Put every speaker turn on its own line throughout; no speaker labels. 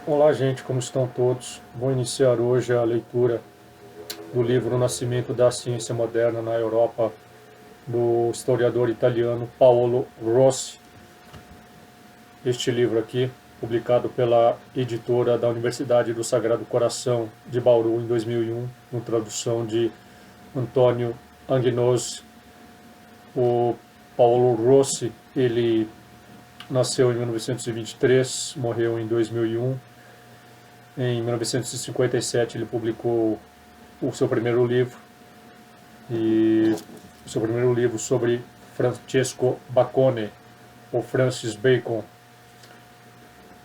Olá, gente, como estão todos? Vou iniciar hoje a leitura do livro O Nascimento da Ciência Moderna na Europa, do historiador italiano Paolo Rossi. Este livro aqui, publicado pela editora da Universidade do Sagrado Coração de Bauru em 2001, com tradução de Antônio Anghinosi. O Paolo Rossi, ele nasceu em 1923, morreu em 2001. Em 1957 ele publicou o seu primeiro livro, sobre Francesco Bacone, ou Francis Bacon.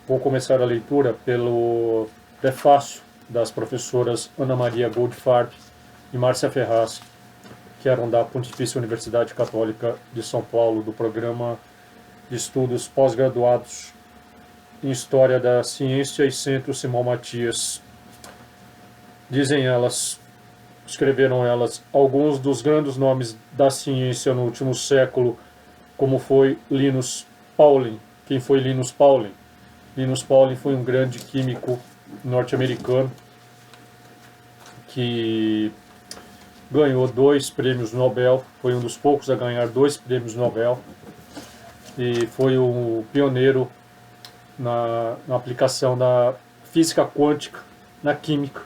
Vou começar a leitura pelo prefácio das professoras Ana Maria Goldfarb e Márcia Ferraz, que eram da Pontifícia Universidade Católica de São Paulo, do programa de estudos pós-graduados em História da Ciência e Centro Simão Matias. Escreveram elas, alguns dos grandes nomes da ciência no último século, como foi Linus Pauling. Quem foi Linus Pauling? Linus Pauling foi um grande químico norte-americano que ganhou 2 prêmios Nobel, foi um dos poucos a ganhar 2 prêmios Nobel, e foi um pioneiro na aplicação da física quântica na química,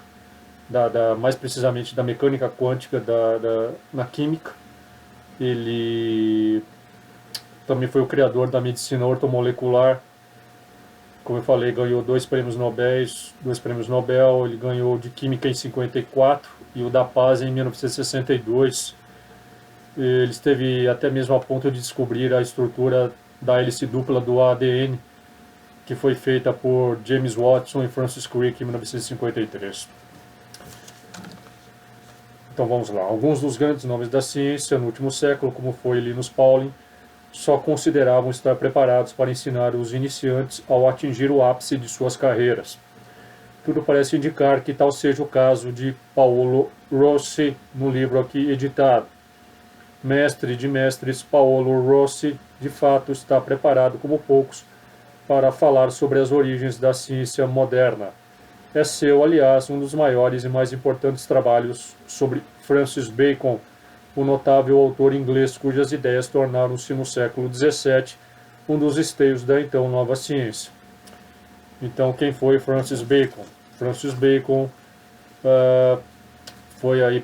mais precisamente da mecânica quântica na química. Ele também foi o criador da medicina ortomolecular. Como eu falei, ganhou 2 prêmios Nobel. Ele ganhou de química em 54 e o da paz em 1962. Ele esteve até mesmo a ponto de descobrir a estrutura da hélice dupla do ADN, que foi feita por James Watson e Francis Crick em 1953. Então vamos lá. Alguns dos grandes nomes da ciência no último século, como foi Linus Pauling, só consideravam estar preparados para ensinar os iniciantes ao atingir o ápice de suas carreiras. Tudo parece indicar que tal seja o caso de Paolo Rossi no livro aqui editado. Mestre de mestres, Paolo Rossi, de fato, está preparado como poucos para falar sobre as origens da ciência moderna. É seu, aliás, um dos maiores e mais importantes trabalhos sobre Francis Bacon, o notável autor inglês cujas ideias tornaram-se no século XVII um dos esteios da então nova ciência. Então, quem foi Francis Bacon? Francis Bacon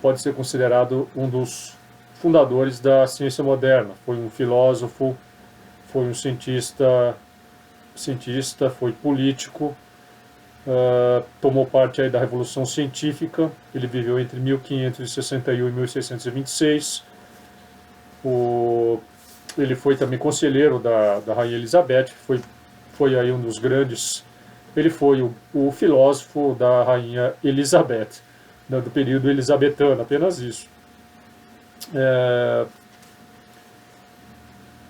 pode ser considerado um dos fundadores da ciência moderna. Foi um filósofo, foi um cientista, foi político, tomou parte aí da Revolução Científica. Ele viveu entre 1561 e 1626. Ele foi também conselheiro da Rainha Elizabeth, foi aí um dos grandes. Ele foi o filósofo da Rainha Elizabeth, do período elisabetano, apenas isso.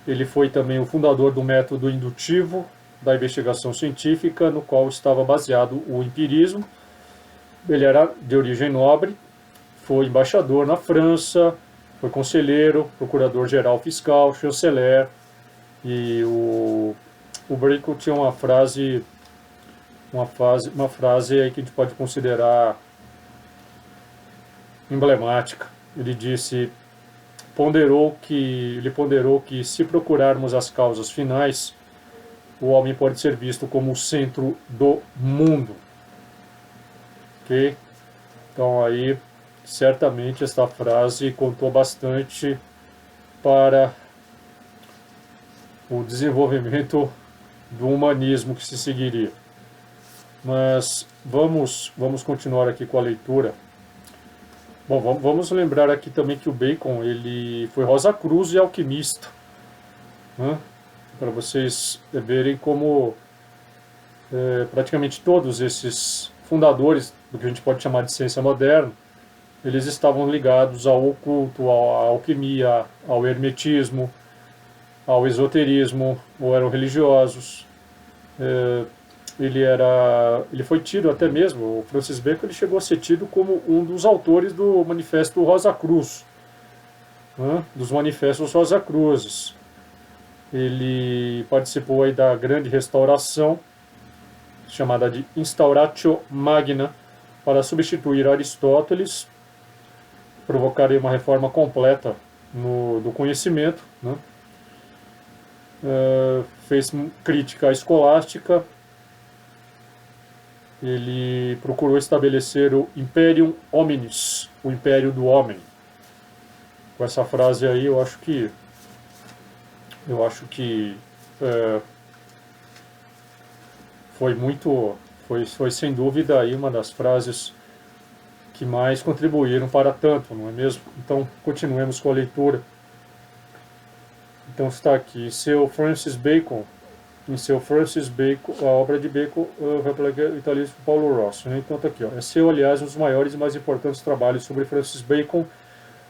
Ele foi também o fundador do método indutivo da investigação científica, no qual estava baseado o empirismo. Ele era de origem nobre, foi embaixador na França, foi conselheiro, procurador-geral fiscal, chanceler, e o Bacon tinha uma frase aí que a gente pode considerar emblemática. Ele ponderou que se procurarmos as causas finais, o homem pode ser visto como o centro do mundo. Ok? Então aí, certamente esta frase contou bastante para o desenvolvimento do humanismo que se seguiria. Mas vamos continuar aqui com a leitura. Bom, vamos lembrar aqui também que o Bacon ele foi Rosa Cruz e alquimista, né? Para vocês verem como praticamente todos esses fundadores do que a gente pode chamar de ciência moderna, eles estavam ligados ao oculto, à alquimia, ao hermetismo, ao esoterismo, ou eram religiosos. Ele foi tido até mesmo, o Francis Bacon ele chegou a ser tido como um dos autores do Manifesto Rosa Cruz, né, dos Manifestos Rosa Cruzes. Ele participou aí da Grande Restauração, chamada de Instauratio Magna, para substituir Aristóteles, provocaria uma reforma completa do conhecimento, né? Fez crítica escolástica, ele procurou estabelecer o Imperium Hominis, o Império do Homem. Com essa frase aí, eu acho que foi sem dúvida aí uma das frases que mais contribuíram para tanto, não é mesmo? Então, continuemos com a leitura. Então está aqui, em seu Francis Bacon, a obra de Bacon vai para o italiano Paulo Rossi, né? Então está aqui, ó, é seu, aliás, um dos maiores e mais importantes trabalhos sobre Francis Bacon,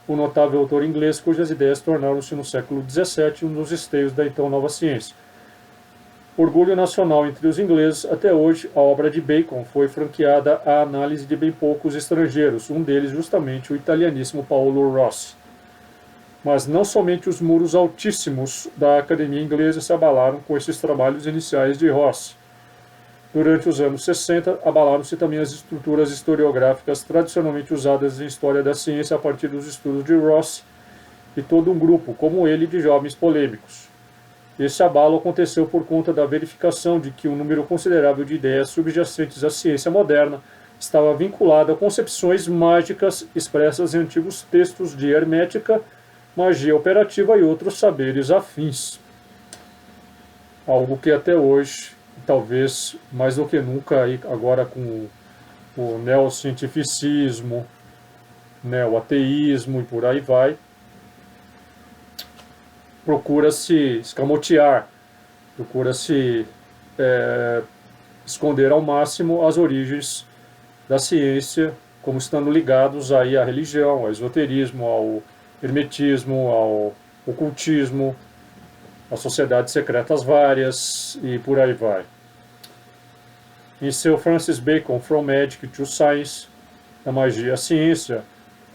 o notável autor inglês cujas ideias tornaram-se no século XVII um dos esteios da então nova ciência. Orgulho nacional entre os ingleses, até hoje a obra de Bacon foi franqueada à análise de bem poucos estrangeiros, um deles justamente o italianíssimo Paulo Rossi. Mas não somente os muros altíssimos da academia inglesa se abalaram com esses trabalhos iniciais de Rossi. Durante os anos 60, abalaram-se também as estruturas historiográficas tradicionalmente usadas em história da ciência a partir dos estudos de Rossi e todo um grupo, como ele, de jovens polêmicos. Esse abalo aconteceu por conta da verificação de que um número considerável de ideias subjacentes à ciência moderna estava vinculado a concepções mágicas expressas em antigos textos de hermética, magia operativa e outros saberes afins. Algo que até hoje, talvez mais do que nunca, agora com o neocientificismo, neoateísmo e por aí vai, procura-se escamotear, procura-se esconder ao máximo as origens da ciência, como estando ligados aí à religião, ao esoterismo, ao hermetismo, ao ocultismo, às sociedades secretas várias e por aí vai. Em seu Francis Bacon, From Magic to Science, da magia à ciência,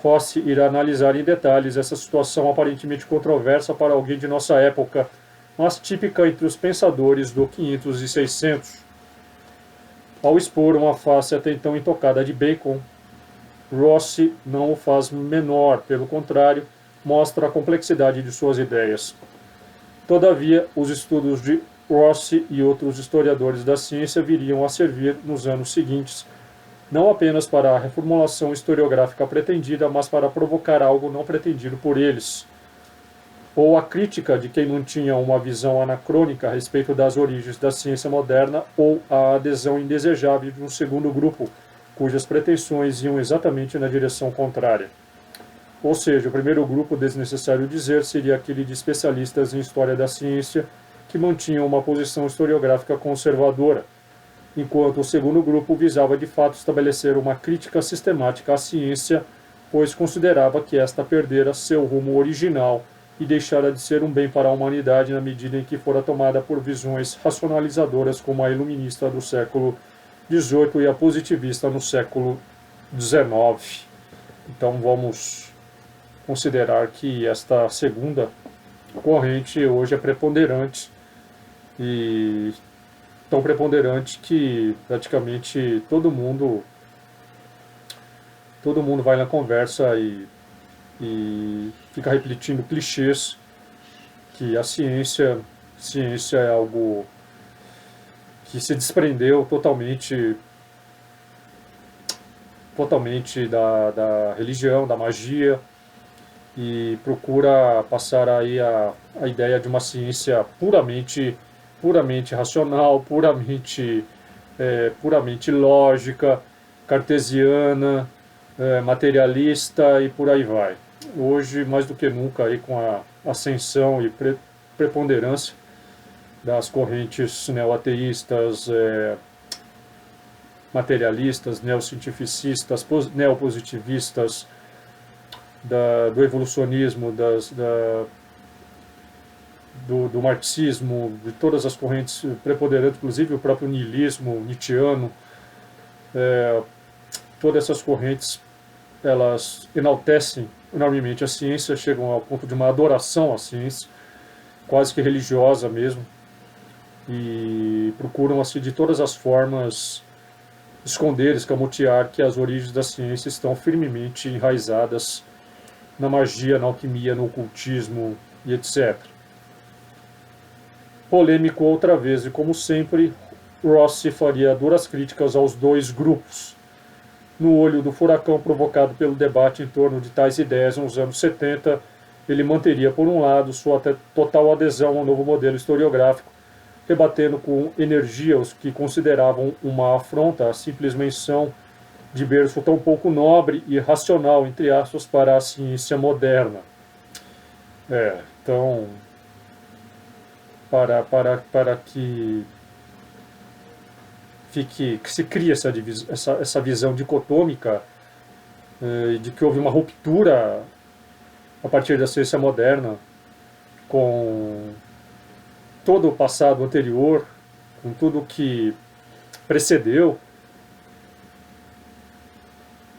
Rossi irá analisar em detalhes essa situação aparentemente controversa para alguém de nossa época, mas típica entre os pensadores do 500 e 600. Ao expor uma face até então intocada de Bacon, Rossi não o faz menor, pelo contrário, mostra a complexidade de suas ideias. Todavia, os estudos de Rossi e outros historiadores da ciência viriam a servir nos anos seguintes, não apenas para a reformulação historiográfica pretendida, mas para provocar algo não pretendido por eles, ou a crítica de quem mantinha uma visão anacrônica a respeito das origens da ciência moderna, ou a adesão indesejável de um segundo grupo, cujas pretensões iam exatamente na direção contrária. Ou seja, o primeiro grupo, desnecessário dizer, seria aquele de especialistas em história da ciência que mantinham uma posição historiográfica conservadora, enquanto o segundo grupo visava de fato estabelecer uma crítica sistemática à ciência, pois considerava que esta perdera seu rumo original e deixara de ser um bem para a humanidade na medida em que fora tomada por visões racionalizadoras como a iluminista do século XVIII e a positivista no século XIX. Então vamos considerar que esta segunda corrente hoje é preponderante, e tão preponderante que praticamente todo mundo vai na conversa e fica repetindo clichês que a ciência é algo que se desprendeu totalmente da religião, da magia, e procura passar aí a ideia de uma ciência puramente racional, puramente lógica, cartesiana, materialista e por aí vai. Hoje, mais do que nunca, aí, com a ascensão e preponderância das correntes neoateístas, materialistas, neocientificistas, neopositivistas, do evolucionismo, do marxismo, de todas as correntes preponderantes, inclusive o próprio niilismo nietzschiano, todas essas correntes, elas enaltecem enormemente a ciência, chegam ao ponto de uma adoração à ciência, quase que religiosa mesmo, e procuram assim, de todas as formas esconder, escamotear que as origens da ciência estão firmemente enraizadas na magia, na alquimia, no ocultismo e etc. Polêmico outra vez, e como sempre, Rossi faria duras críticas aos dois grupos, no olho do furacão provocado pelo debate em torno de tais ideias nos anos 70, ele manteria, por um lado, sua total adesão ao novo modelo historiográfico, rebatendo com energia os que consideravam uma afronta à simples menção de berço tão pouco nobre e racional, entre aspas, para a ciência moderna. Então, para que se crie essa visão dicotômica de que houve uma ruptura a partir da ciência moderna com todo o passado anterior, com tudo que precedeu.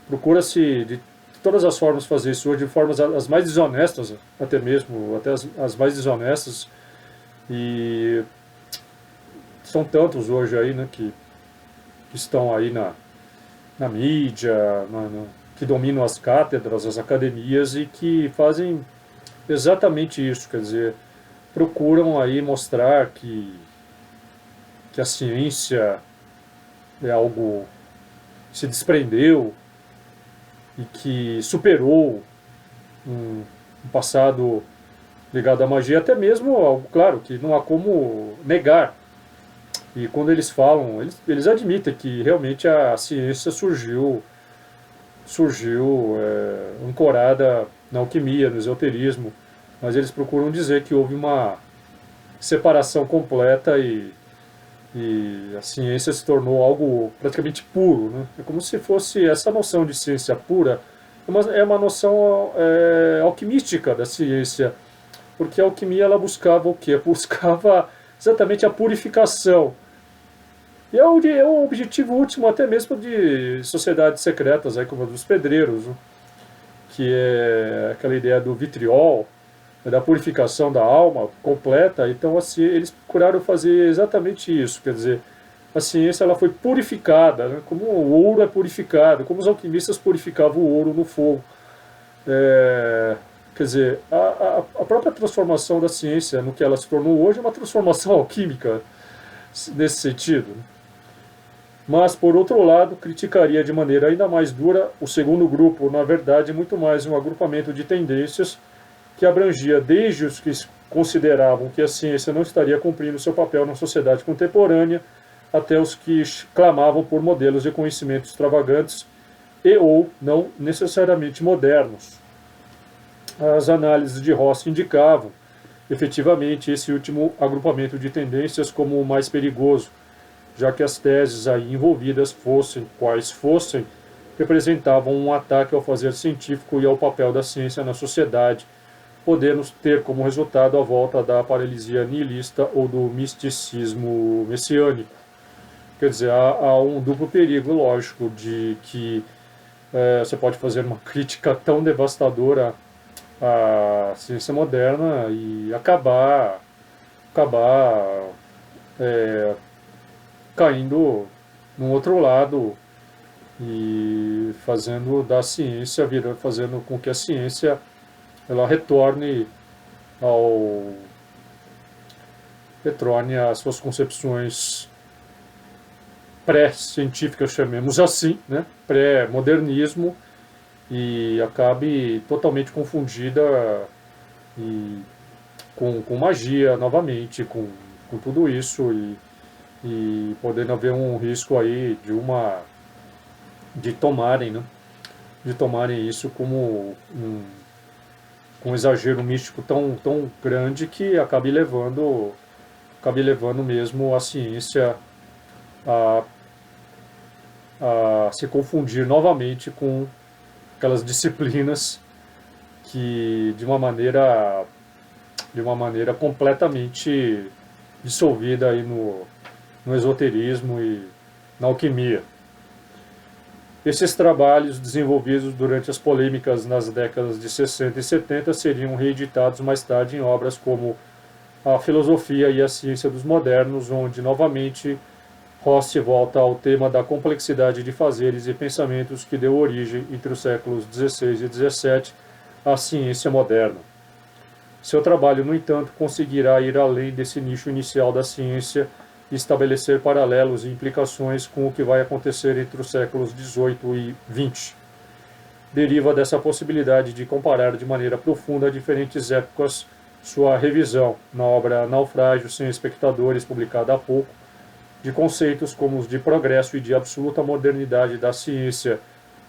Procura-se de todas as formas fazer isso hoje, de formas as mais desonestas, até mesmo, até as mais desonestas, e são tantos hoje aí, né, que estão aí na mídia, que dominam as cátedras, as academias e que fazem exatamente isso, quer dizer, procuram aí mostrar que a ciência é algo que se desprendeu e que superou um passado ligado à magia, até mesmo algo, claro, que não há como negar. E quando eles falam, eles admitem que realmente a ciência surgiu ancorada na alquimia, no esoterismo, mas eles procuram dizer que houve uma separação completa e a ciência se tornou algo praticamente puro, né? É como se fosse essa noção de ciência pura, é uma noção alquimística da ciência, porque a alquimia ela buscava o quê? Buscava exatamente a purificação. E é o objetivo último até mesmo de sociedades secretas, aí, como a dos pedreiros, né? Que é aquela ideia do vitriol, da purificação da alma completa. Então, assim, eles procuraram fazer exatamente isso, quer dizer, a ciência ela foi purificada, né? Como o ouro é purificado, como os alquimistas purificavam o ouro no fogo. Quer dizer, a própria transformação da ciência no que ela se tornou hoje é uma transformação alquímica, nesse sentido. Mas, por outro lado, criticaria de maneira ainda mais dura o segundo grupo, na verdade, muito mais um agrupamento de tendências que abrangia desde os que consideravam que a ciência não estaria cumprindo seu papel na sociedade contemporânea, até os que clamavam por modelos de conhecimento extravagantes e ou não necessariamente modernos. As análises de Ross indicavam, efetivamente, esse último agrupamento de tendências como o mais perigoso, já que as teses aí envolvidas, fossem quais fossem, representavam um ataque ao fazer científico e ao papel da ciência na sociedade, podendo ter como resultado a volta da paralisia nihilista ou do misticismo messiânico. Quer dizer, há um duplo perigo, lógico, de que você pode fazer uma crítica tão devastadora à ciência moderna e acabar caindo no outro lado e fazendo da ciência, fazendo com que a ciência ela retorne às suas concepções pré-científicas, chamemos assim, né? Pré-modernismo, e acabe totalmente confundida com magia novamente, com tudo isso, e podendo haver um risco aí de tomarem, né? De tomarem isso como um exagero místico tão grande que acabe levando mesmo a ciência a se confundir novamente com aquelas disciplinas que de uma maneira completamente dissolvida aí no esoterismo e na alquimia. Esses trabalhos desenvolvidos durante as polêmicas nas décadas de 60 e 70 seriam reeditados mais tarde em obras como a filosofia e a ciência dos modernos, onde novamente Rossi volta ao tema da complexidade de fazeres e pensamentos que deu origem, entre os séculos XVI e XVII, à ciência moderna. Seu trabalho, no entanto, conseguirá ir além desse nicho inicial da ciência e estabelecer paralelos e implicações com o que vai acontecer entre os séculos XVIII e XX. Deriva dessa possibilidade de comparar de maneira profunda diferentes épocas. Sua revisão, na obra Naufrágio sem espectadores, publicada há pouco, de conceitos como os de progresso e de absoluta modernidade da ciência,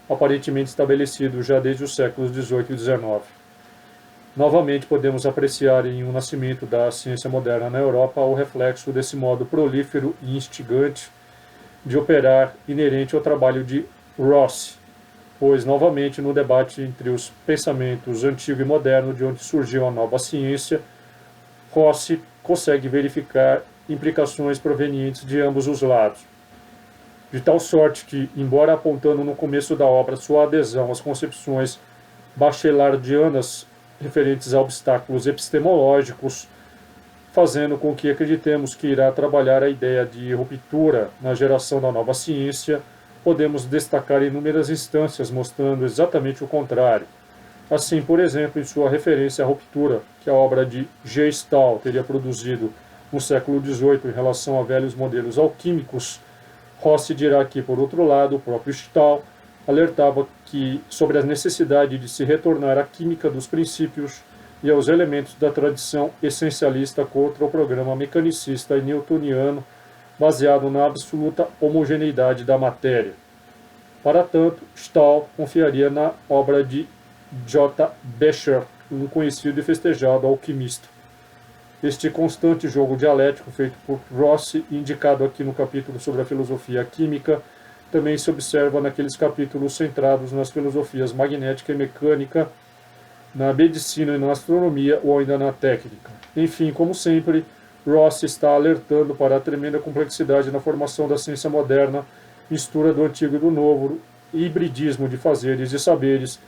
aparentemente estabelecidos já desde os séculos XVIII e XIX. Novamente podemos apreciar em um nascimento da ciência moderna na Europa o reflexo desse modo prolífero e instigante de operar inerente ao trabalho de Rossi, pois novamente no debate entre os pensamentos antigo e moderno, de onde surgiu a nova ciência, Rossi consegue verificar implicações provenientes de ambos os lados, de tal sorte que, embora apontando no começo da obra sua adesão às concepções bachelardianas referentes a obstáculos epistemológicos, fazendo com que acreditemos que irá trabalhar a ideia de ruptura na geração da nova ciência, podemos destacar inúmeras instâncias mostrando exatamente o contrário. Assim, por exemplo, em sua referência à ruptura que a obra de G. Stahl teria produzido no século XVIII em relação a velhos modelos alquímicos, Rossi dirá que, por outro lado, o próprio Stahl alertava sobre a necessidade de se retornar à química dos princípios e aos elementos da tradição essencialista contra o programa mecanicista e newtoniano baseado na absoluta homogeneidade da matéria. Para tanto, Stahl confiaria na obra de J. Becher, um conhecido e festejado alquimista. Este constante jogo dialético feito por Rossi, indicado aqui no capítulo sobre a filosofia química, também se observa naqueles capítulos centrados nas filosofias magnética e mecânica, na medicina e na astronomia ou ainda na técnica. Enfim, como sempre, Rossi está alertando para a tremenda complexidade na formação da ciência moderna, mistura do antigo e do novo, hibridismo de fazeres e saberes,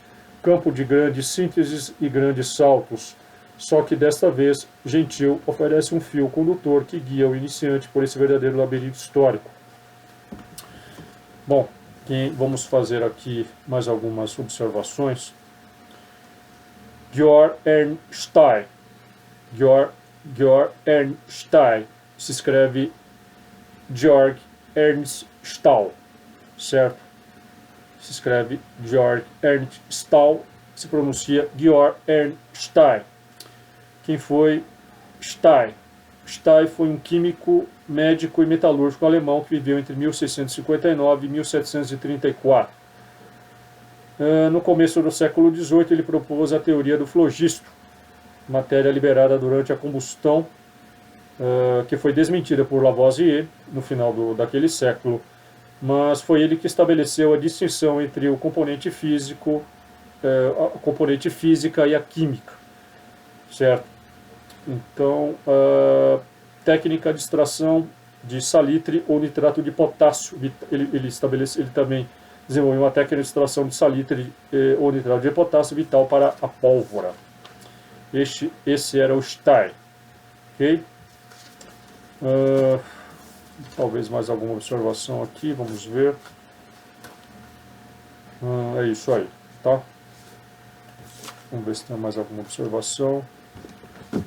campo de grandes sínteses e grandes saltos. Só que desta vez, Gentil oferece um fio condutor que guia o iniciante por esse verdadeiro labirinto histórico. Bom, vamos fazer aqui mais algumas observações. Georg Ernst Stahl se escreve Georg Ernst Stahl, certo? Se escreve Georg Ernst Stahl, se pronuncia Georg Ernst Stahl. Quem foi Stahl? Stahl foi um químico, médico e metalúrgico alemão que viveu entre 1659 e 1734. No começo do século XVIII, ele propôs a teoria do flogisto, matéria liberada durante a combustão, que foi desmentida por Lavoisier no final daquele século, mas foi ele que estabeleceu a distinção entre o componente físico, a componente física e a química, certo? Então, técnica de extração de salitre ou nitrato de potássio, ele também desenvolveu uma técnica de extração de salitre ou nitrato de potássio vital para a pólvora. Esse era o Stahl. Ok? Talvez mais alguma observação aqui, vamos ver. É isso aí, tá? Vamos ver se tem mais alguma observação.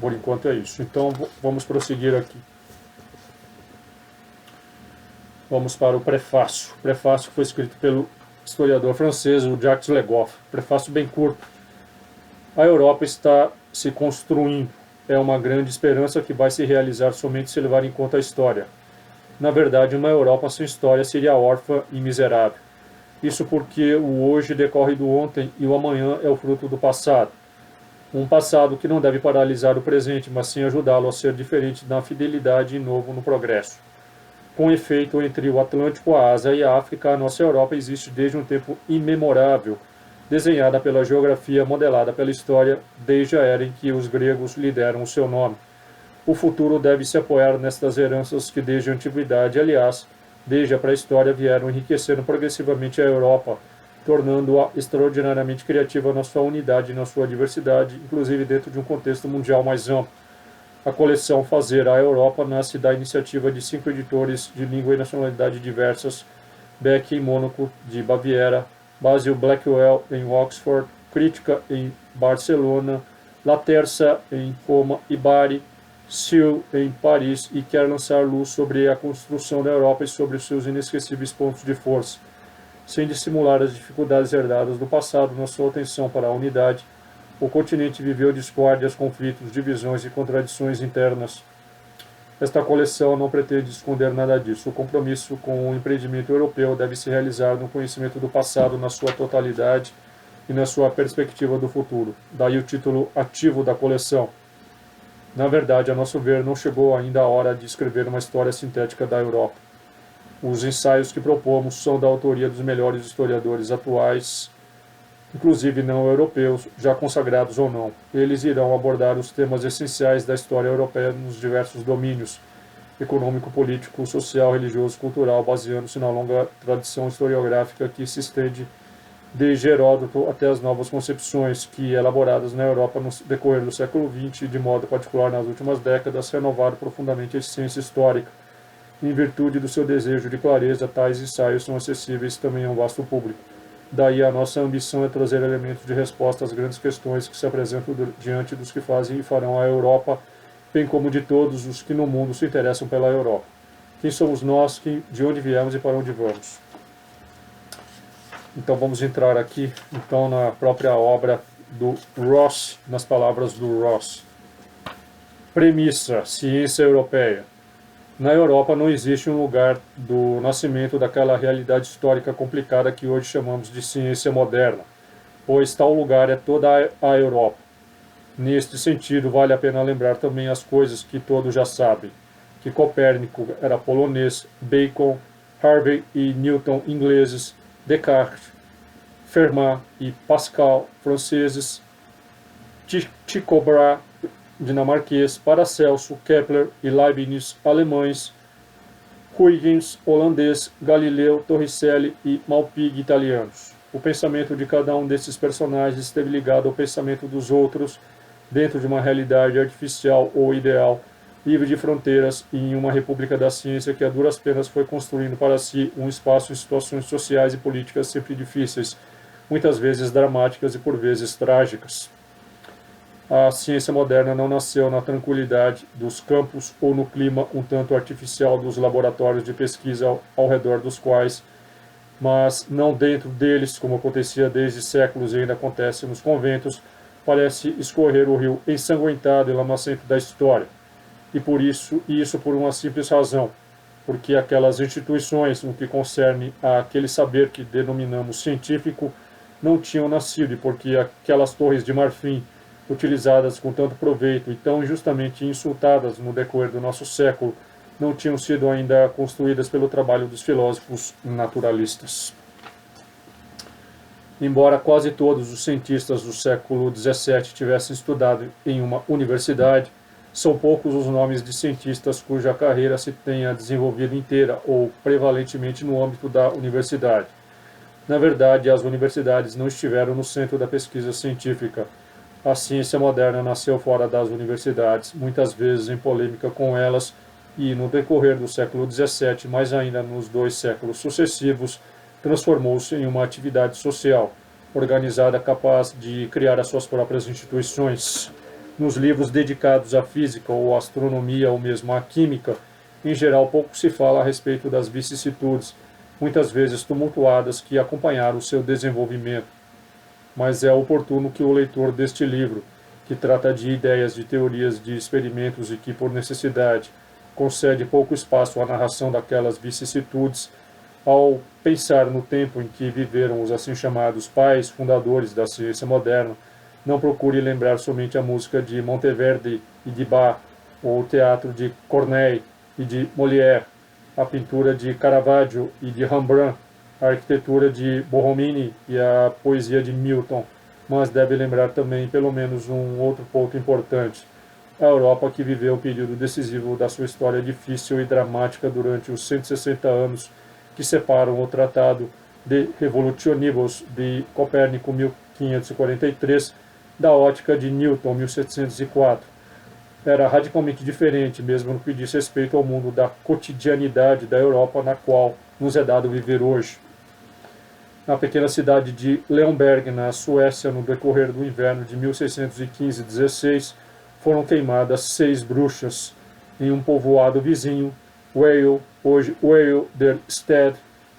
Por enquanto é isso. Então vamos prosseguir aqui. Vamos para o prefácio. O prefácio foi escrito pelo historiador francês, o Jacques Legoff. Prefácio bem curto. A Europa está se construindo. É uma grande esperança que vai se realizar somente se levar em conta a história. Na verdade, uma Europa sem história seria órfã e miserável. Isso porque o hoje decorre do ontem e o amanhã é o fruto do passado. Um passado que não deve paralisar o presente, mas sim ajudá-lo a ser diferente na fidelidade e novo no progresso. Com efeito, entre o Atlântico, a Ásia e a África, a nossa Europa existe desde um tempo imemorável, desenhada pela geografia, modelada pela história, desde a era em que os gregos lhe deram o seu nome. O futuro deve se apoiar nestas heranças que desde a antiguidade, aliás, desde a pré-história, vieram enriquecendo progressivamente a Europa, tornando-a extraordinariamente criativa na sua unidade e na sua diversidade, inclusive dentro de um contexto mundial mais amplo. A coleção Fazer a Europa nasce da iniciativa de 5 editores de língua e nacionalidade diversas: Beck em Mônaco, de Baviera, Basil Blackwell em Oxford, Crítica em Barcelona, La Terça em Roma e Bari, Searle em Paris, e quer lançar luz sobre a construção da Europa e sobre os seus inesquecíveis pontos de força, sem dissimular as dificuldades herdadas do passado na sua atenção para a unidade. O continente viveu discórdias, conflitos, divisões e contradições internas. Esta coleção não pretende esconder nada disso. O compromisso com o empreendimento europeu deve se realizar no conhecimento do passado na sua totalidade e na sua perspectiva do futuro. Daí o título ativo da coleção. Na verdade, a nosso ver, não chegou ainda a hora de escrever uma história sintética da Europa. Os ensaios que propomos são da autoria dos melhores historiadores atuais, inclusive não europeus, já consagrados ou não. Eles irão abordar os temas essenciais da história europeia nos diversos domínios: econômico, político, social, religioso, cultural, baseando-se na longa tradição historiográfica que se estende desde Heródoto até as novas concepções que, elaboradas na Europa no decorrer do século XX e de modo particular nas últimas décadas, renovaram profundamente a ciência histórica. Em virtude do seu desejo de clareza, tais ensaios são acessíveis também a um vasto público. Daí a nossa ambição é trazer elementos de resposta às grandes questões que se apresentam diante dos que fazem e farão a Europa, bem como de todos os que no mundo se interessam pela Europa. Quem somos nós, de onde viemos e para onde vamos? Então vamos entrar aqui na própria obra do Ross, nas palavras do Ross. Premissa: ciência europeia. Na Europa não existe um lugar do nascimento daquela realidade histórica complicada que hoje chamamos de ciência moderna, pois tal lugar é toda a Europa. Neste sentido, vale a pena lembrar também as coisas que todos já sabem: que Copérnico era polonês, Bacon, Harvey e Newton ingleses, Descartes, Fermat e Pascal franceses, Tycho Brahe dinamarquês, Paracelso, Kepler e Leibniz alemães, Huygens holandês, Galileu, Torricelli e Malpighi italianos. O pensamento de cada um desses personagens esteve ligado ao pensamento dos outros dentro de uma realidade artificial ou ideal, livre de fronteiras, e em uma república da ciência que a duras penas foi construindo para si um espaço em situações sociais e políticas sempre difíceis, muitas vezes dramáticas e por vezes trágicas. A ciência moderna não nasceu na tranquilidade dos campos ou no clima um tanto artificial dos laboratórios de pesquisa ao redor dos quais, mas não dentro deles, como acontecia desde séculos e ainda acontece nos conventos, parece escorrer o rio ensanguentado e lamacento da história. E isso por uma simples razão: porque aquelas instituições, no que concerne àquele saber que denominamos científico, não tinham nascido, e porque aquelas torres de marfim, utilizadas com tanto proveito e tão injustamente insultadas no decorrer do nosso século, não tinham sido ainda construídas pelo trabalho dos filósofos naturalistas. Embora quase todos os cientistas do século XVII tivessem estudado em uma universidade, são poucos os nomes de cientistas cuja carreira se tenha desenvolvido inteira ou prevalentemente no âmbito da universidade. Na verdade, as universidades não estiveram no centro da pesquisa científica. A ciência moderna nasceu fora das universidades, muitas vezes em polêmica com elas, e no decorrer do século XVII, mais ainda nos 2 séculos sucessivos, transformou-se em uma atividade social, organizada, capaz de criar as suas próprias instituições. Nos livros dedicados à física ou à astronomia ou mesmo à química, em geral pouco se fala a respeito das vicissitudes, muitas vezes tumultuadas, que acompanharam o seu desenvolvimento. Mas é oportuno que o leitor deste livro, que trata de ideias, de teorias, de experimentos e que, por necessidade, concede pouco espaço à narração daquelas vicissitudes, ao pensar no tempo em que viveram os assim chamados pais fundadores da ciência moderna, não procure lembrar somente a música de Monteverdi e de Bach, ou o teatro de Corneille e de Molière, a pintura de Caravaggio e de Rembrandt, a arquitetura de Borromini e a poesia de Milton, mas deve lembrar também pelo menos um outro ponto importante: a Europa, que viveu um período decisivo da sua história difícil e dramática durante os 160 anos que separam o Tratado de Revolutionibus de Copérnico, 1543, da ótica de Newton, 1704. era radicalmente diferente, mesmo no que diz respeito ao mundo da cotidianidade da Europa na qual nos é dado viver hoje. Na pequena cidade de Leonberg, na Suécia, no decorrer do inverno de 1615-16, foram queimadas 6 bruxas em um povoado vizinho, Weil, hoje Weil der Stad,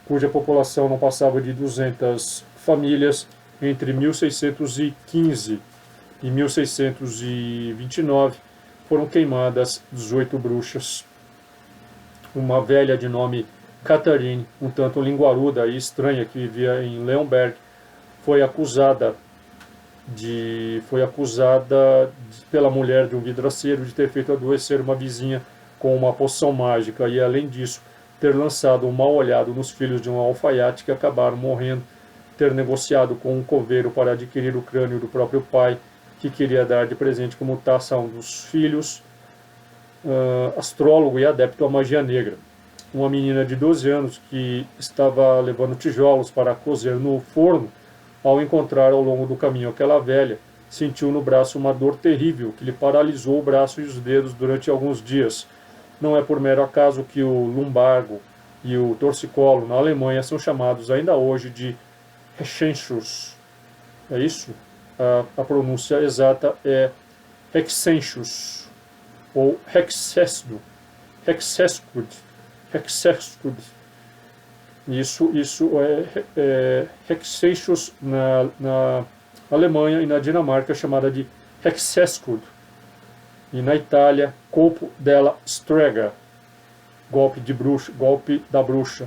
cuja população não passava de 200 famílias. Entre 1615 e 1629 foram queimadas 18 bruxas. Uma velha de nome Catherine, um tanto linguaruda e estranha, que vivia em Leonberg, foi acusada pela mulher de um vidraceiro de ter feito adoecer uma vizinha com uma poção mágica e, além disso, ter lançado um mau olhado nos filhos de um alfaiate que acabaram morrendo, ter negociado com um coveiro para adquirir o crânio do próprio pai, que queria dar de presente como taça a um dos filhos, astrólogo e adepto à magia negra. Uma menina de 12 anos que estava levando tijolos para cozer no forno, ao encontrar ao longo do caminho aquela velha, sentiu no braço uma dor terrível que lhe paralisou o braço e os dedos durante alguns dias. Não é por mero acaso que o lumbago e o torcicolo na Alemanha são chamados ainda hoje de Hexenchus. É isso? A pronúncia exata é Hexenchus ou Hexescud. Isso é Hexenchus na Alemanha, e na Dinamarca é chamada de Hexescud. E na Itália, Colpo della Strega, golpe da bruxa.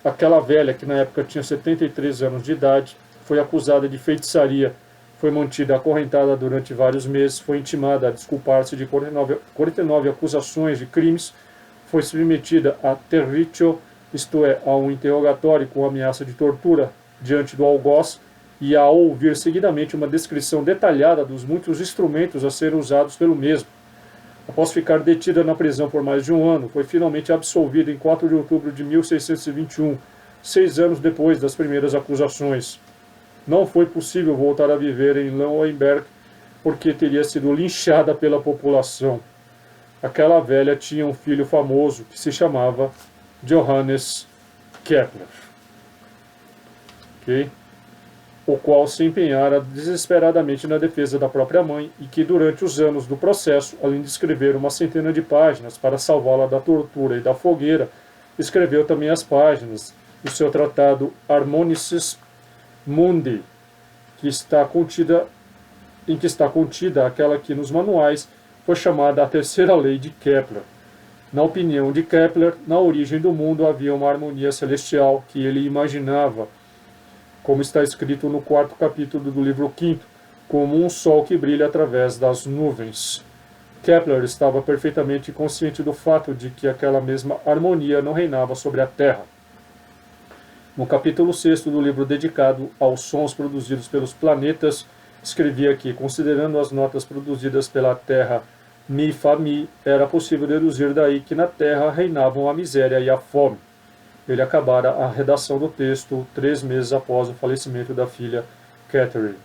Aquela velha, que na época tinha 73 anos de idade, foi acusada de feitiçaria, foi mantida acorrentada durante vários meses, foi intimada a desculpar-se de 49 acusações de crimes, foi submetida a territio, isto é, a um interrogatório com ameaça de tortura diante do algoz, e a ouvir seguidamente uma descrição detalhada dos muitos instrumentos a serem usados pelo mesmo. Após ficar detida na prisão por mais de um ano, foi finalmente absolvida em 4 de outubro de 1621, 6 anos depois das primeiras acusações. Não foi possível voltar a viver em Leonberg, porque teria sido linchada pela população. Aquela velha tinha um filho famoso que se chamava Johannes Kepler, o qual se empenhara desesperadamente na defesa da própria mãe e que, durante os anos do processo, além de escrever uma centena de páginas para salvá-la da tortura e da fogueira, escreveu também as páginas do seu tratado Harmonices Mundi, em que está contida aquela que nos manuais foi chamada a terceira lei de Kepler. Na opinião de Kepler, na origem do mundo havia uma harmonia celestial que ele imaginava, como está escrito no 4º capítulo do livro 5º, como um sol que brilha através das nuvens. Kepler estava perfeitamente consciente do fato de que aquela mesma harmonia não reinava sobre a Terra. No capítulo 6º do livro dedicado aos sons produzidos pelos planetas, escrevia que, considerando as notas produzidas pela Terra Mi, Fá, Mi, era possível deduzir daí que na Terra reinavam a miséria e a fome. Ele acabara a redação do texto 3 meses após o falecimento da filha Catherine.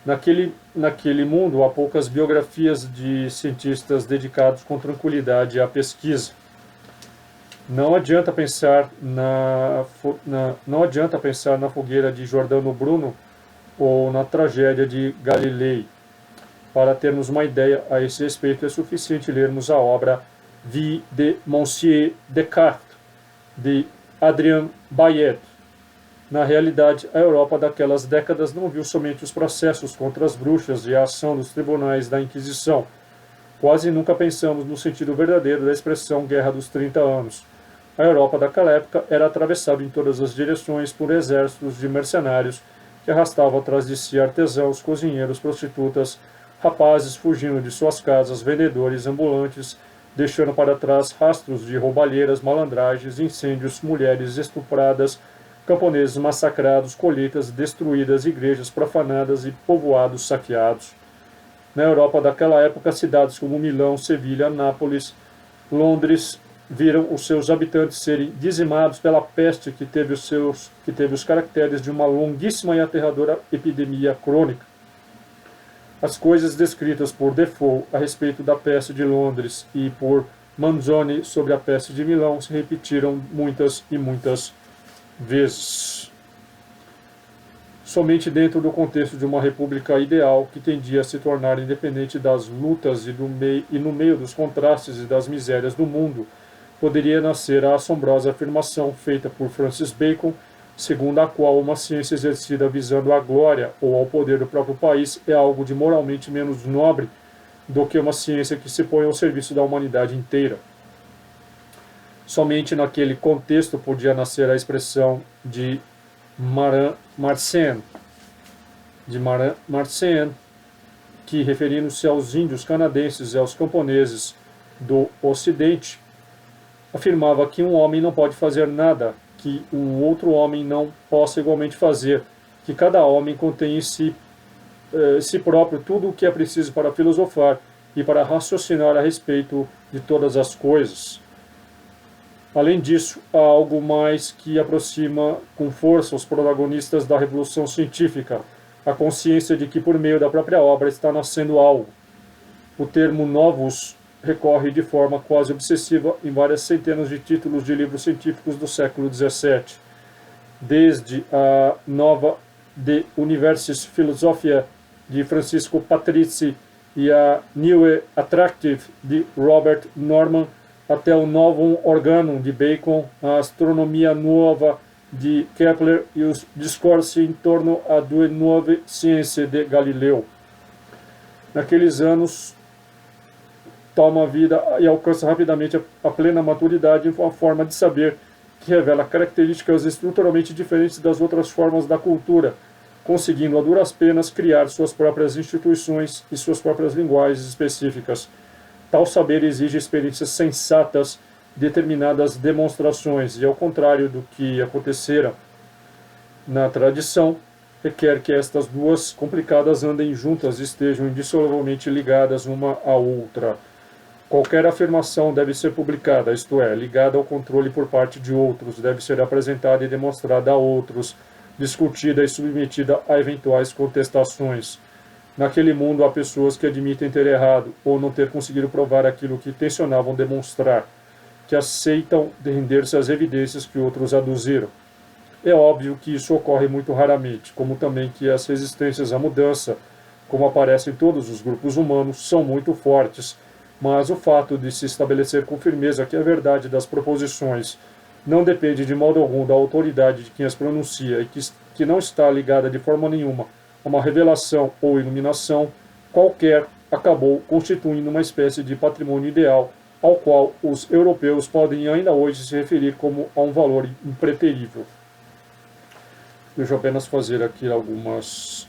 Naquele mundo há poucas biografias de cientistas dedicados com tranquilidade à pesquisa. Não adianta pensar na fogueira de Giordano Bruno ou na tragédia de Galilei. Para termos uma ideia a esse respeito, é suficiente lermos a obra Vie de Monsieur Descartes, de Adrien Bayet. Na realidade, a Europa daquelas décadas não viu somente os processos contra as bruxas e a ação dos tribunais da Inquisição. Quase nunca pensamos no sentido verdadeiro da expressão Guerra dos 30 Anos. A Europa daquela época era atravessada em todas as direções por exércitos de mercenários que arrastavam atrás de si artesãos, cozinheiros, prostitutas, rapazes fugindo de suas casas, vendedores ambulantes, deixando para trás rastros de roubalheiras, malandragens, incêndios, mulheres estupradas, camponeses massacrados, colheitas destruídas, igrejas profanadas e povoados saqueados. Na Europa daquela época, cidades como Milão, Sevilha, Nápoles, Londres viram os seus habitantes serem dizimados pela peste que teve os caracteres de uma longuíssima e aterradora epidemia crônica. As coisas descritas por Defoe a respeito da peste de Londres e por Manzoni sobre a peste de Milão se repetiram muitas e muitas vezes. Somente dentro do contexto de uma república ideal, que tendia a se tornar independente das lutas e no meio dos contrastes e das misérias do mundo, poderia nascer a assombrosa afirmação feita por Francis Bacon, segundo a qual uma ciência exercida visando à glória ou ao poder do próprio país é algo de moralmente menos nobre do que uma ciência que se põe ao serviço da humanidade inteira. Somente naquele contexto podia nascer a expressão de Marcen, que, referindo-se aos índios canadenses e aos camponeses do Ocidente, afirmava que um homem não pode fazer nada que um outro homem não possa igualmente fazer, que cada homem contém em si próprio tudo o que é preciso para filosofar e para raciocinar a respeito de todas as coisas. Além disso, há algo mais que aproxima com força os protagonistas da Revolução Científica, a consciência de que por meio da própria obra está nascendo algo. O termo novus recorre de forma quase obsessiva em várias centenas de títulos de livros científicos do século XVII, desde a Nova de Universis Philosophiae de Francisco Patrizzi e a Neue Attractive de Robert Norman, até o Novum Organum de Bacon, a Astronomia Nova de Kepler e os discursos em torno à Due Nuove Scienze de Galileu. Naqueles anos, toma vida e alcança rapidamente a plena maturidade em uma forma de saber que revela características estruturalmente diferentes das outras formas da cultura, conseguindo a duras penas criar suas próprias instituições e suas próprias linguagens específicas. Tal saber exige experiências sensatas, determinadas demonstrações, e ao contrário do que acontecera na tradição, requer que estas duas complicadas andem juntas e estejam indissoluvelmente ligadas uma à outra. Qualquer afirmação deve ser publicada, isto é, ligada ao controle por parte de outros, deve ser apresentada e demonstrada a outros, discutida e submetida a eventuais contestações. Naquele mundo há pessoas que admitem ter errado ou não ter conseguido provar aquilo que tensionavam demonstrar, que aceitam render-se às evidências que outros aduziram. É óbvio que isso ocorre muito raramente, como também que as resistências à mudança, como aparece em todos os grupos humanos, são muito fortes, mas o fato de se estabelecer com firmeza que a verdade das proposições não depende de modo algum da autoridade de quem as pronuncia e que não está ligada de forma nenhuma a uma revelação ou iluminação qualquer, acabou constituindo uma espécie de patrimônio ideal ao qual os europeus podem ainda hoje se referir como a um valor impreterível. Deixa eu apenas fazer aqui algumas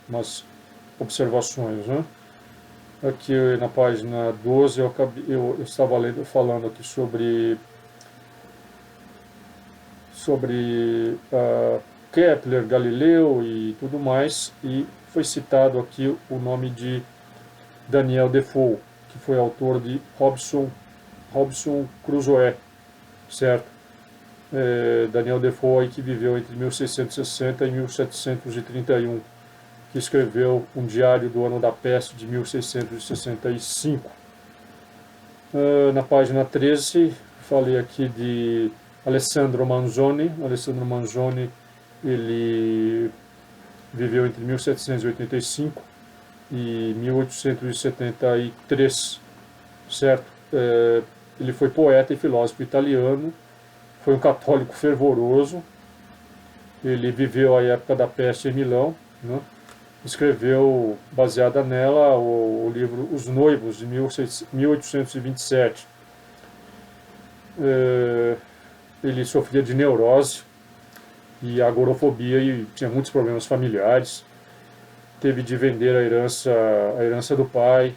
umas observações, né? Aqui na página 12 eu estava falando aqui sobre Kepler, Galileu e tudo mais, e foi citado aqui o nome de Daniel Defoe, que foi autor de Robinson Crusoe, certo? Daniel Defoe, que viveu entre 1660 e 1731, que escreveu um diário do ano da peste de 1665. Na página 13, falei aqui de Alessandro Manzoni. Alessandro Manzoni, ele viveu entre 1785 e 1873, certo? Ele foi poeta e filósofo italiano, foi um católico fervoroso, ele viveu a época da peste em Milão, né? Escreveu, baseada nela, o livro Os Noivos, de 1827. Ele sofria de neurose e agorafobia e tinha muitos problemas familiares. Teve de vender a herança do pai,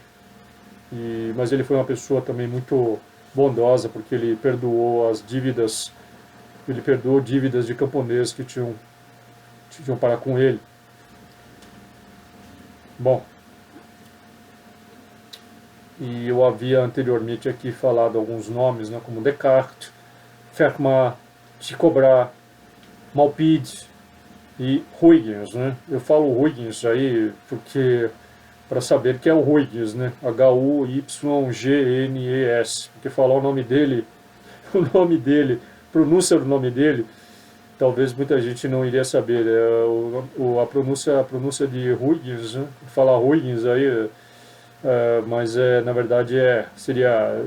mas ele foi uma pessoa também muito bondosa, porque ele perdoou dívidas de camponeses que tinham para com ele. Bom, e eu havia anteriormente aqui falado alguns nomes, né, como Descartes, Fermat, Tycho Brahe, Malpighi e Huygens, né? Eu falo Huygens aí porque para saber que é o Huygens, né? Huygens, porque falar o nome dele, o nome dele, pronúncia do nome dele, talvez muita gente não iria saber. A pronúncia de Huygens, né? Falar Huygens aí, mas na verdade seria,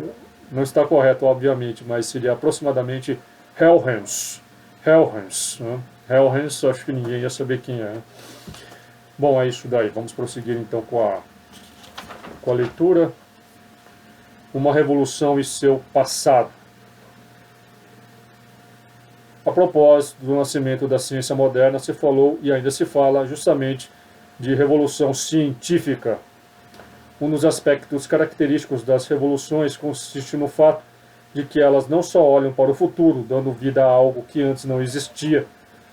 não está correto, obviamente, mas seria aproximadamente Helmholtz. Helmholtz, né? Helmholtz, acho que ninguém ia saber quem é. Bom, é isso daí. Vamos prosseguir então com a leitura. Uma revolução e seu passado. A propósito do nascimento da ciência moderna, se falou e ainda se fala justamente de revolução científica. Um dos aspectos característicos das revoluções consiste no fato de que elas não só olham para o futuro, dando vida a algo que antes não existia,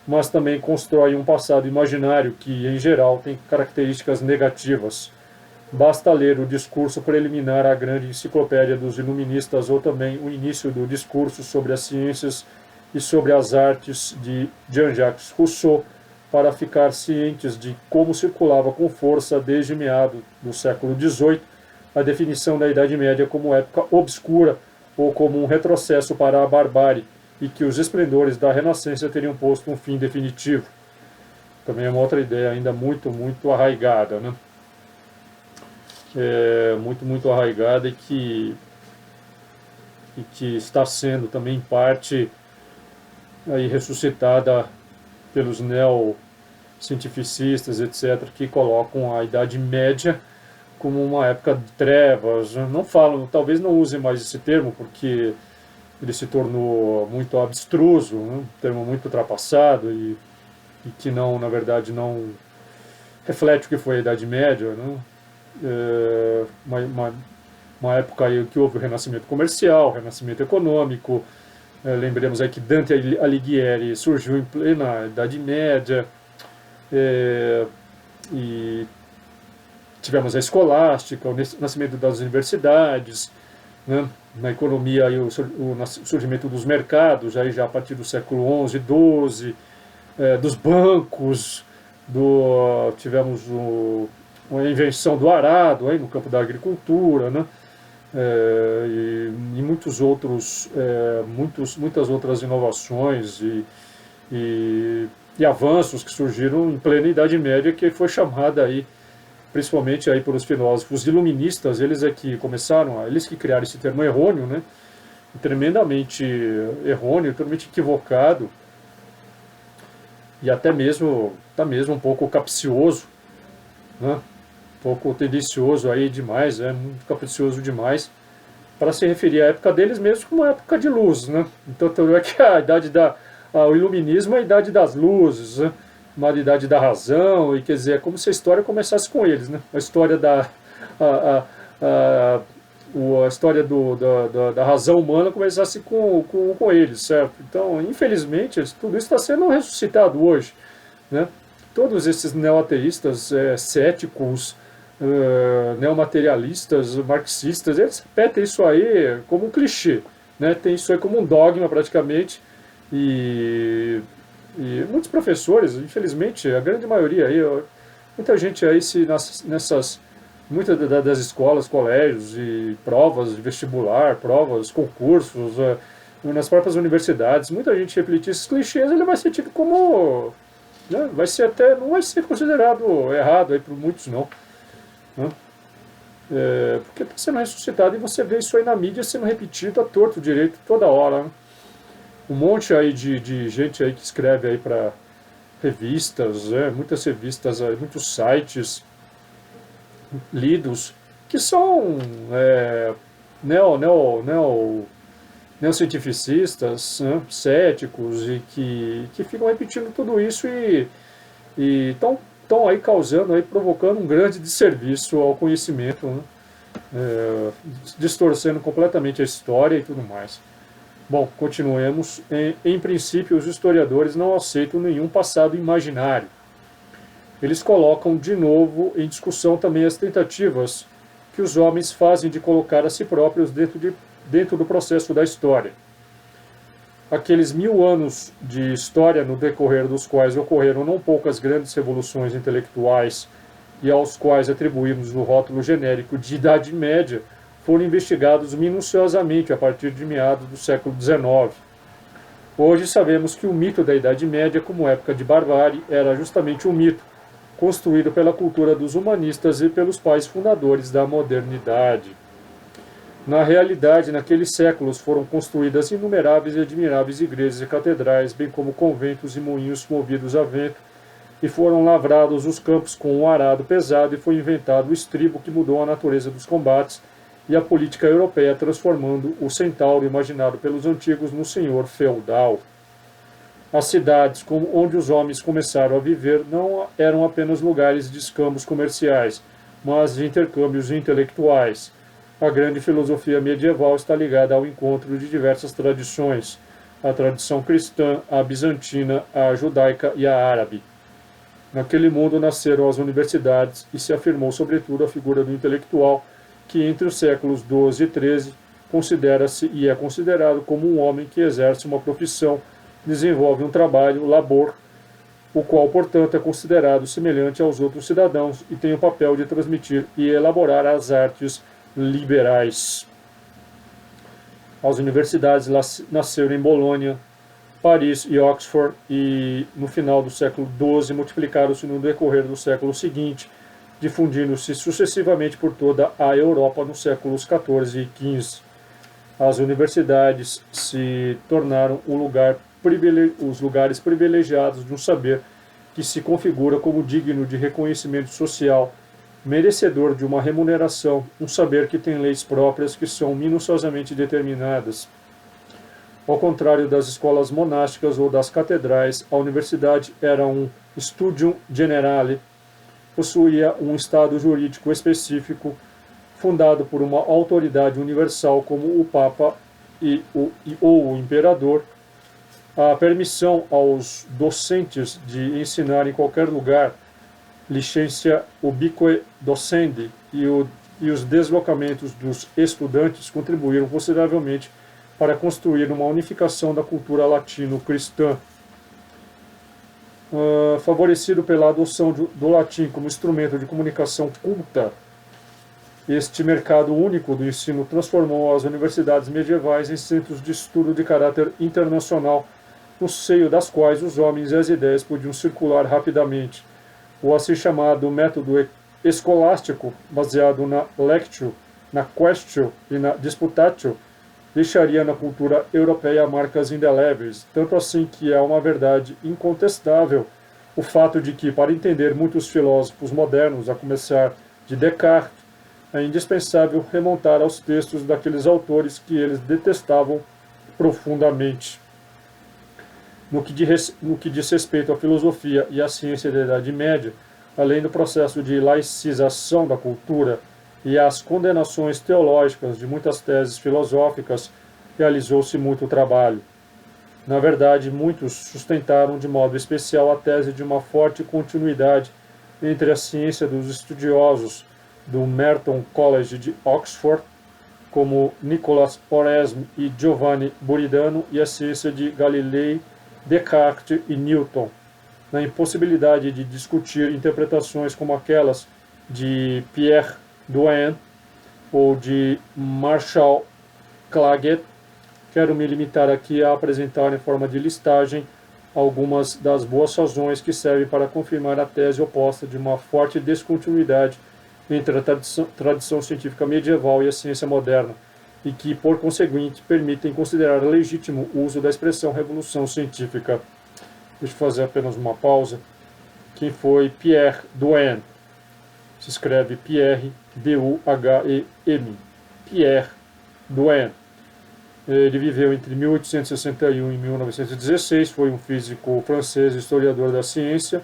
mas também constroem um passado imaginário que, em geral, tem características negativas. Basta ler o discurso preliminar à grande enciclopédia dos iluministas ou também o início do discurso sobre as ciências e sobre as artes de Jean-Jacques Rousseau para ficar cientes de como circulava com força desde meados do século XVIII a definição da Idade Média como época obscura ou como um retrocesso para a barbárie e que os esplendores da Renascença teriam posto um fim definitivo. Também é uma outra ideia ainda muito, muito arraigada, né? Muito arraigada e que está sendo também em parte aí ressuscitada pelos neocientificistas, etc., que colocam a Idade Média como uma época de trevas. Não falam, talvez não usem mais esse termo, porque ele se tornou muito abstruso, né? Um termo muito ultrapassado e que não, na verdade, não reflete o que foi a Idade Média, né? Uma época aí que houve o renascimento comercial, o renascimento econômico. Lembremos aí que Dante Alighieri surgiu em plena Idade Média, e tivemos a escolástica, o nascimento das universidades, né? Na economia aí o surgimento dos mercados, aí já a partir do século XI, XII, dos bancos, tivemos a invenção do arado aí no campo da agricultura, né? E muitas outras inovações e avanços que surgiram em plena Idade Média, que foi chamada aí, principalmente aí pelos filósofos iluministas, eles eles que criaram esse termo errôneo, né? Tremendamente errôneo, totalmente equivocado e até mesmo um pouco capcioso, né? Um pouco tendencioso aí demais, muito capricioso demais, para se referir à época deles mesmo como uma época de luz, né? Então é que o iluminismo é a idade das luzes, né? Uma idade da razão, e quer dizer, é como se a história começasse com eles, né? A história a história da razão humana começasse com eles, certo? Então, infelizmente, tudo isso está sendo ressuscitado hoje, né? Todos esses neoateístas, céticos, neomaterialistas, marxistas, eles repetem isso aí como um clichê, né? Tem isso aí como um dogma praticamente, e muitos professores, infelizmente, a grande maioria aí, muita gente aí muitas das escolas, colégios e provas de vestibular, provas, concursos, nas próprias universidades, muita gente repetir esses clichês, ele vai ser tido como, né, não vai ser considerado errado aí por muitos não, né? Porque está sendo ressuscitado e você vê isso aí na mídia sendo repetido à torto direito toda hora, né? Um monte aí de gente aí que escreve aí para revistas, muitas revistas, muitos sites lidos, que são neocientificistas, né, céticos, e que ficam repetindo tudo isso e estão aí causando, aí, provocando um grande desserviço ao conhecimento, né, distorcendo completamente a história e tudo mais. Bom, continuemos. Em princípio, os historiadores não aceitam nenhum passado imaginário. Eles colocam de novo em discussão também as tentativas que os homens fazem de colocar a si próprios dentro do processo da história. Aqueles 1000 anos de história, no decorrer dos quais ocorreram não poucas grandes revoluções intelectuais e aos quais atribuímos o rótulo genérico de Idade Média, foram investigados minuciosamente a partir de meados do século XIX. Hoje sabemos que o mito da Idade Média como época de barbárie era justamente um mito, construído pela cultura dos humanistas e pelos pais fundadores da modernidade. Na realidade, naqueles séculos foram construídas inumeráveis e admiráveis igrejas e catedrais, bem como conventos e moinhos movidos a vento, e foram lavrados os campos com um arado pesado, e foi inventado o estribo que mudou a natureza dos combates e a política europeia, transformando o centauro imaginado pelos antigos no senhor feudal. As cidades onde os homens começaram a viver não eram apenas lugares de escambos comerciais, mas de intercâmbios intelectuais. A grande filosofia medieval está ligada ao encontro de diversas tradições: a tradição cristã, a bizantina, a judaica e a árabe. Naquele mundo nasceram as universidades e se afirmou sobretudo a figura do intelectual, que entre os séculos XII e XIII considera-se e é considerado como um homem que exerce uma profissão, desenvolve um trabalho, labor, o qual, portanto, é considerado semelhante aos outros cidadãos e tem o papel de transmitir e elaborar as artes liberais. As universidades nasceram em Bolonha, Paris e Oxford, e no final do século XII multiplicaram-se no decorrer do século seguinte, difundindo-se sucessivamente por toda a Europa nos séculos XIV e XV. As universidades se tornaram os lugares privilegiados de um saber que se configura como digno de reconhecimento social, merecedor de uma remuneração, um saber que tem leis próprias que são minuciosamente determinadas. Ao contrário das escolas monásticas ou das catedrais, a universidade era um studium generale, possuía um estado jurídico específico, fundado por uma autoridade universal como o Papa ou o Imperador, a permissão aos docentes de ensinar em qualquer lugar, licentia ubique docendi, e os deslocamentos dos estudantes contribuíram consideravelmente para construir uma unificação da cultura latino-cristã. Favorecido pela adoção do latim como instrumento de comunicação culta, este mercado único do ensino transformou as universidades medievais em centros de estudo de caráter internacional, no seio das quais os homens e as ideias podiam circular rapidamente. O assim chamado método escolástico, baseado na lectio, na questio e na disputatio, deixaria na cultura europeia marcas indeléveis, tanto assim que é uma verdade incontestável o fato de que, para entender muitos filósofos modernos, a começar de Descartes, é indispensável remontar aos textos daqueles autores que eles detestavam profundamente. No que diz respeito à filosofia e à ciência da Idade Média, além do processo de laicização da cultura e às condenações teológicas de muitas teses filosóficas, realizou-se muito trabalho. Na verdade, muitos sustentaram de modo especial a tese de uma forte continuidade entre a ciência dos estudiosos do Merton College de Oxford, como Nicolas Oresme e Giovanni Buridano, e a ciência de Galilei, Descartes e Newton, na impossibilidade de discutir interpretações como aquelas de Pierre Duhem ou de Marshall Clagett. Quero me limitar aqui a apresentar em forma de listagem algumas das boas razões que servem para confirmar a tese oposta de uma forte descontinuidade entre a tradição científica medieval e a ciência moderna, e que, por conseguinte, permitem considerar legítimo o uso da expressão revolução científica. Deixa eu fazer apenas uma pausa. Quem foi Pierre Duhem? Se escreve Pierre, D-U-H-E-M. Pierre Duhem. Ele viveu entre 1861 e 1916, foi um físico francês, historiador da ciência.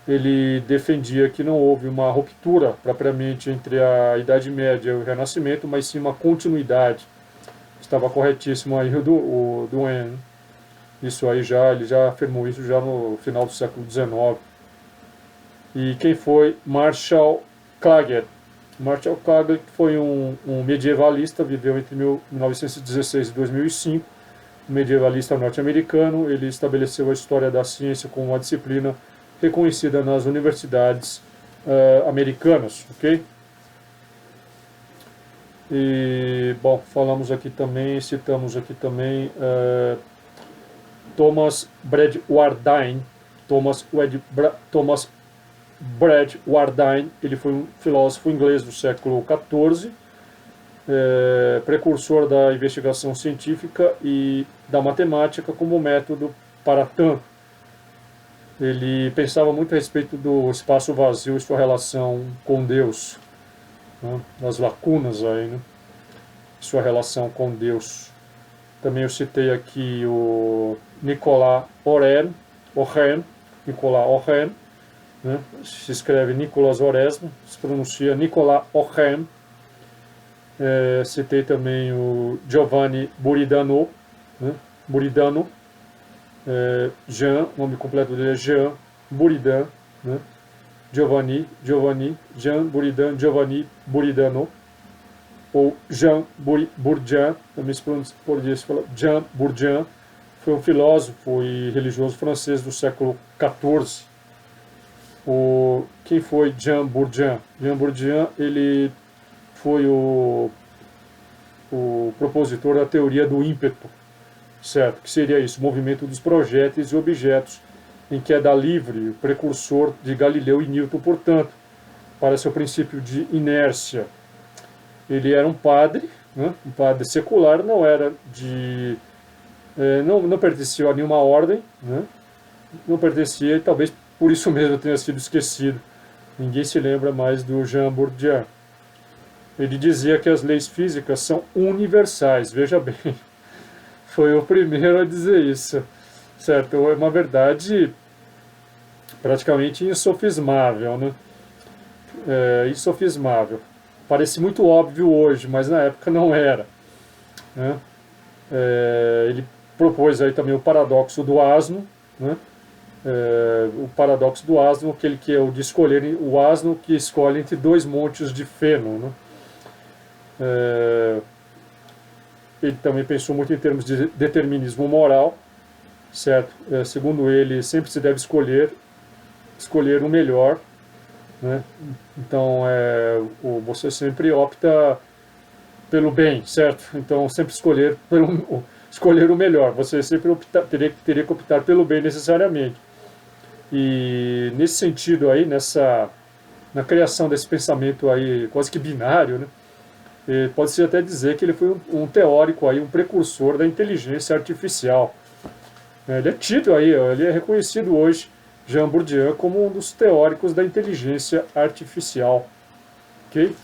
Ele defendia que não houve uma ruptura propriamente entre a Idade Média e o Renascimento, mas sim uma continuidade. Estava corretíssimo aí o Duhem. Isso aí ele já afirmou isso já no final do século XIX. E quem foi Marshall Clagett? Marshall Clagett foi um medievalista, viveu entre 1916 e 2005, um medievalista norte-americano. Ele estabeleceu a história da ciência como uma disciplina reconhecida nas universidades americanas, ok? E, bom, falamos aqui também, citamos aqui também Thomas Bradwardine. Thomas Bradwardine, ele foi um filósofo inglês do século XIV, precursor da investigação científica e da matemática como método para tanto. Ele pensava muito a respeito do espaço vazio e sua relação com Deus, né? Das lacunas aí, né? Sua relação com Deus. Também eu citei aqui o Nicolas Oren, né? Se escreve Nicolas Oresme, se pronuncia Nicolas Oren. Citei também o Giovanni Buridano, né? Buridano, Jean, o nome completo dele é Jean Buridan, né? Jean Buridan, Giovanni Buridano, ou Jean Bourdieu, também se fala Jean Bourdieu, foi um filósofo e religioso francês do século XIV. Quem foi Jean Bourdieu? Jean Bourdieu, ele foi o propositor da teoria do ímpeto, certo? Que seria isso, o movimento dos projéteis e objetos, em queda livre, o precursor de Galileu e Newton, portanto, para seu princípio de inércia. Ele era um padre, né? Um padre secular, não era de... não pertencia a nenhuma ordem, né? Não pertencia, e talvez por isso mesmo tenha sido esquecido. Ninguém se lembra mais do Jean Bourdieu. Ele dizia que as leis físicas são universais, veja bem, foi o primeiro a dizer isso, certo? É uma verdade praticamente insofismável, né? Insofismável. Parece muito óbvio hoje, mas na época não era, né? Ele propôs aí também o paradoxo do asno, né? O paradoxo do asno, aquele que é o de escolher, o asno que escolhe entre dois montes de feno, né? Ele também pensou muito em termos de determinismo moral, certo? Segundo ele, sempre se deve escolher o melhor, né? Então, você sempre opta pelo bem, certo? Então, sempre escolher o melhor. Você sempre teria que optar pelo bem necessariamente. E nesse sentido aí, na criação desse pensamento aí quase que binário, né? Pode-se até dizer que ele foi um teórico aí, um precursor da inteligência artificial. Ele é tido aí, ele é reconhecido hoje, Jean Bourdieu, como um dos teóricos da inteligência artificial. Ok?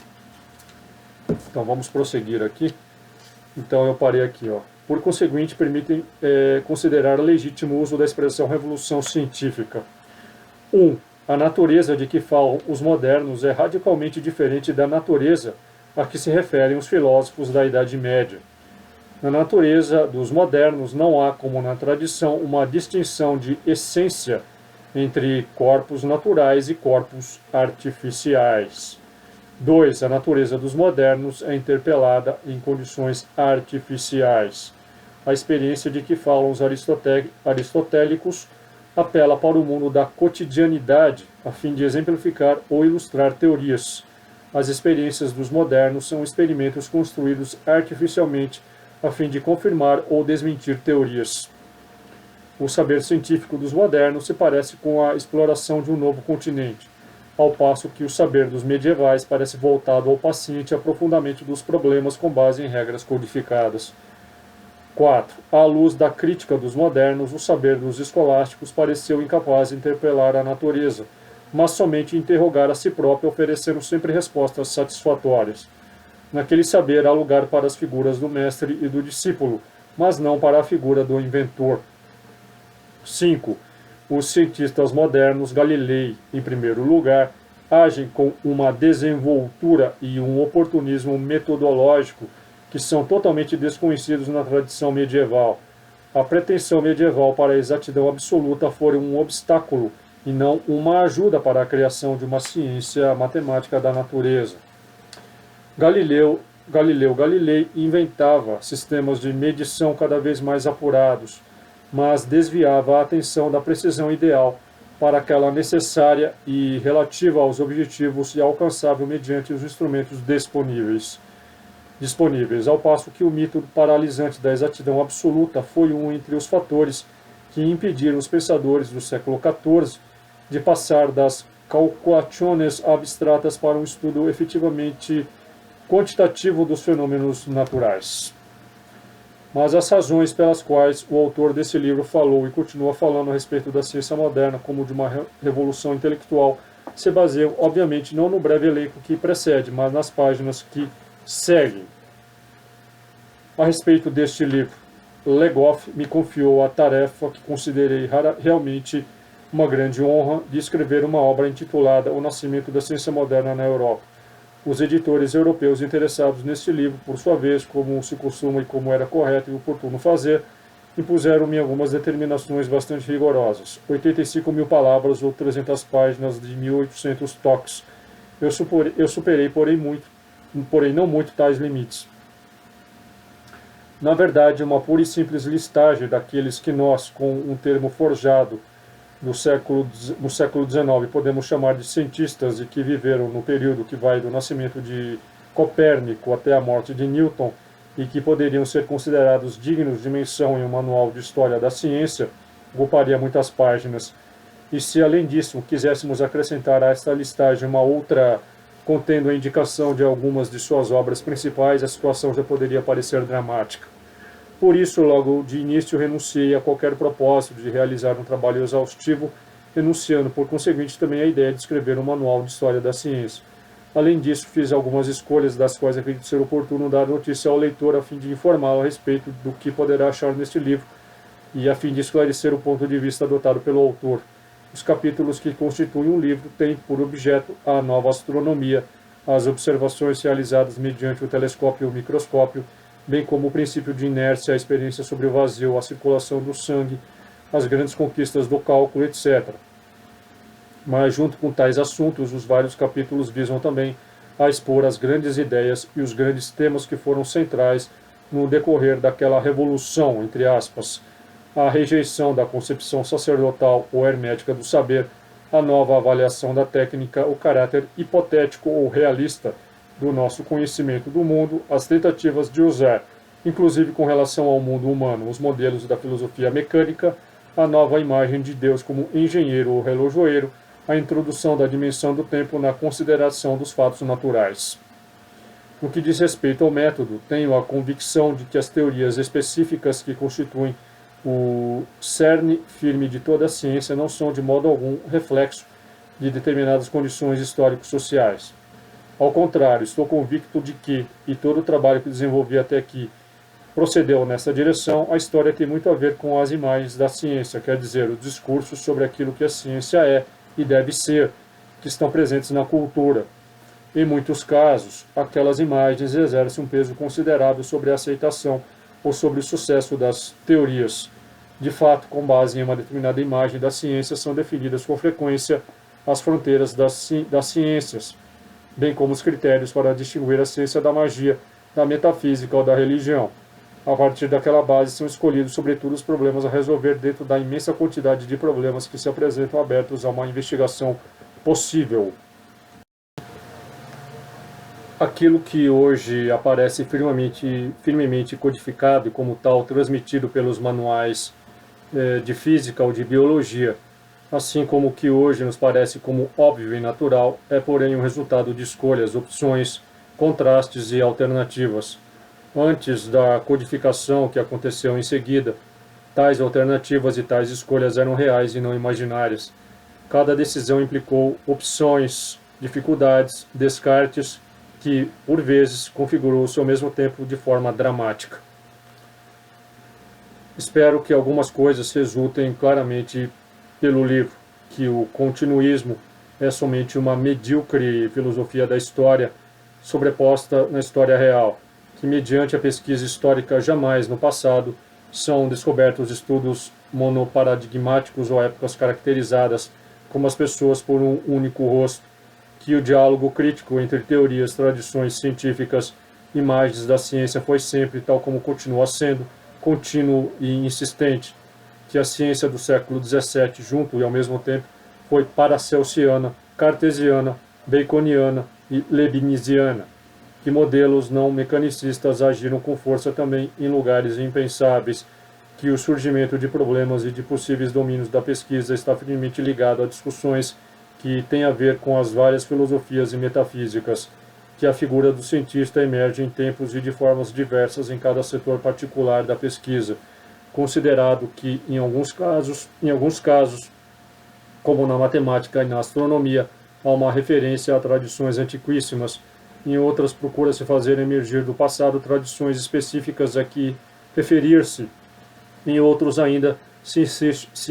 Então vamos prosseguir aqui. Então eu parei aqui, ó. Por conseguinte, permitem considerar legítimo o uso da expressão revolução científica. 1. A natureza de que falam os modernos é radicalmente diferente da natureza a que se referem os filósofos da Idade Média. Na natureza dos modernos não há, como na tradição, uma distinção de essência entre corpos naturais e corpos artificiais. 2. A natureza dos modernos é interpelada em condições artificiais. A experiência de que falam os aristotélicos apela para o mundo da cotidianidade, a fim de exemplificar ou ilustrar teorias. As experiências dos modernos são experimentos construídos artificialmente a fim de confirmar ou desmentir teorias. O saber científico dos modernos se parece com a exploração de um novo continente, ao passo que o saber dos medievais parece voltado ao paciente aprofundamento dos problemas com base em regras codificadas. 4. À luz da crítica dos modernos, o saber dos escolásticos pareceu incapaz de interpelar a natureza, mas somente interrogar a si próprio, oferecendo sempre respostas satisfatórias. Naquele saber há lugar para as figuras do mestre e do discípulo, mas não para a figura do inventor. 5. Os cientistas modernos, Galilei, em primeiro lugar, agem com uma desenvoltura e um oportunismo metodológico que são totalmente desconhecidos na tradição medieval. A pretensão medieval para a exatidão absoluta foi um obstáculo e não uma ajuda para a criação de uma ciência matemática da natureza. Galilei inventava sistemas de medição cada vez mais apurados, mas desviava a atenção da precisão ideal para aquela necessária e relativa aos objetivos e alcançável mediante os instrumentos disponíveis, ao passo que o mito paralisante da exatidão absoluta foi um entre os fatores que impediram os pensadores do século XIV de passar das calculações abstratas para um estudo efetivamente quantitativo dos fenômenos naturais. Mas as razões pelas quais o autor desse livro falou e continua falando a respeito da ciência moderna como de uma revolução intelectual se baseiam, obviamente, não no breve elenco que precede, mas nas páginas que seguem. A respeito deste livro, Legoff me confiou a tarefa que considerei realmente uma grande honra de escrever uma obra intitulada O Nascimento da Ciência Moderna na Europa. Os editores europeus interessados neste livro, por sua vez, como se costuma e como era correto e oportuno fazer, impuseram-me algumas determinações bastante rigorosas. 85.000 palavras ou 300 páginas de 1.800 toques. Eu superei, porém não muito, tais limites. Na verdade, uma pura e simples listagem daqueles que nós, com um termo forjado no século XIX, podemos chamar de cientistas e que viveram no período que vai do nascimento de Copérnico até a morte de Newton e que poderiam ser considerados dignos de menção em um manual de história da ciência, ocuparia muitas páginas. E se, além disso, quiséssemos acrescentar a esta listagem uma outra contendo a indicação de algumas de suas obras principais, a situação já poderia parecer dramática. Por isso, logo de início, renunciei a qualquer propósito de realizar um trabalho exaustivo, renunciando, por conseguinte, também à ideia de escrever um manual de história da ciência. Além disso, fiz algumas escolhas das quais acredito ser oportuno dar notícia ao leitor a fim de informá-lo a respeito do que poderá achar neste livro e a fim de esclarecer o ponto de vista adotado pelo autor. Os capítulos que constituem o livro têm por objeto a nova astronomia, as observações realizadas mediante o telescópio e o microscópio, bem como o princípio de inércia, a experiência sobre o vazio, a circulação do sangue, as grandes conquistas do cálculo, etc. Mas, junto com tais assuntos, os vários capítulos visam também a expor as grandes ideias e os grandes temas que foram centrais no decorrer daquela revolução, entre aspas, a rejeição da concepção sacerdotal ou hermética do saber, a nova avaliação da técnica, o caráter hipotético ou realista do nosso conhecimento do mundo, as tentativas de usar, inclusive com relação ao mundo humano, os modelos da filosofia mecânica, a nova imagem de Deus como engenheiro ou relojoeiro, a introdução da dimensão do tempo na consideração dos fatos naturais. No que diz respeito ao método, tenho a convicção de que as teorias específicas que constituem o cerne firme de toda a ciência não são de modo algum reflexo de determinadas condições históricos-sociais. Ao contrário, estou convicto de que, e todo o trabalho que desenvolvi até aqui procedeu nessa direção, a história tem muito a ver com as imagens da ciência, quer dizer, os discursos sobre aquilo que a ciência é e deve ser, que estão presentes na cultura. Em muitos casos, aquelas imagens exercem um peso considerável sobre a aceitação ou sobre o sucesso das teorias. De fato, com base em uma determinada imagem da ciência, são definidas com frequência as fronteiras das ciências, bem como os critérios para distinguir a ciência da magia, da metafísica ou da religião. A partir daquela base são escolhidos sobretudo os problemas a resolver dentro da imensa quantidade de problemas que se apresentam abertos a uma investigação possível. Aquilo que hoje aparece firmemente codificado e como tal transmitido pelos manuais de física ou de biologia, assim como o que hoje nos parece como óbvio e natural, é porém um resultado de escolhas, opções, contrastes e alternativas. Antes da codificação que aconteceu em seguida, tais alternativas e tais escolhas eram reais e não imaginárias. Cada decisão implicou opções, dificuldades, descartes, que, por vezes, configurou-se ao mesmo tempo de forma dramática. Espero que algumas coisas resultem claramente pelo livro, que o continuismo é somente uma medíocre filosofia da história sobreposta na história real, que mediante a pesquisa histórica jamais no passado são descobertos estudos monoparadigmáticos ou épocas caracterizadas como as pessoas por um único rosto, que o diálogo crítico entre teorias, tradições científicas e imagens da ciência foi sempre, tal como continua sendo, contínuo e insistente, que a ciência do século XVII, junto e ao mesmo tempo foi paracelsiana, cartesiana, baconiana e leibniziana, que modelos não mecanicistas agiram com força também em lugares impensáveis, que o surgimento de problemas e de possíveis domínios da pesquisa está firmemente ligado a discussões que têm a ver com as várias filosofias e metafísicas, que a figura do cientista emerge em tempos e de formas diversas em cada setor particular da pesquisa, considerado que, em alguns casos, como na matemática e na astronomia, há uma referência a tradições antiquíssimas. Em outras, procura-se fazer emergir do passado tradições específicas a que referir-se. Em outros ainda, se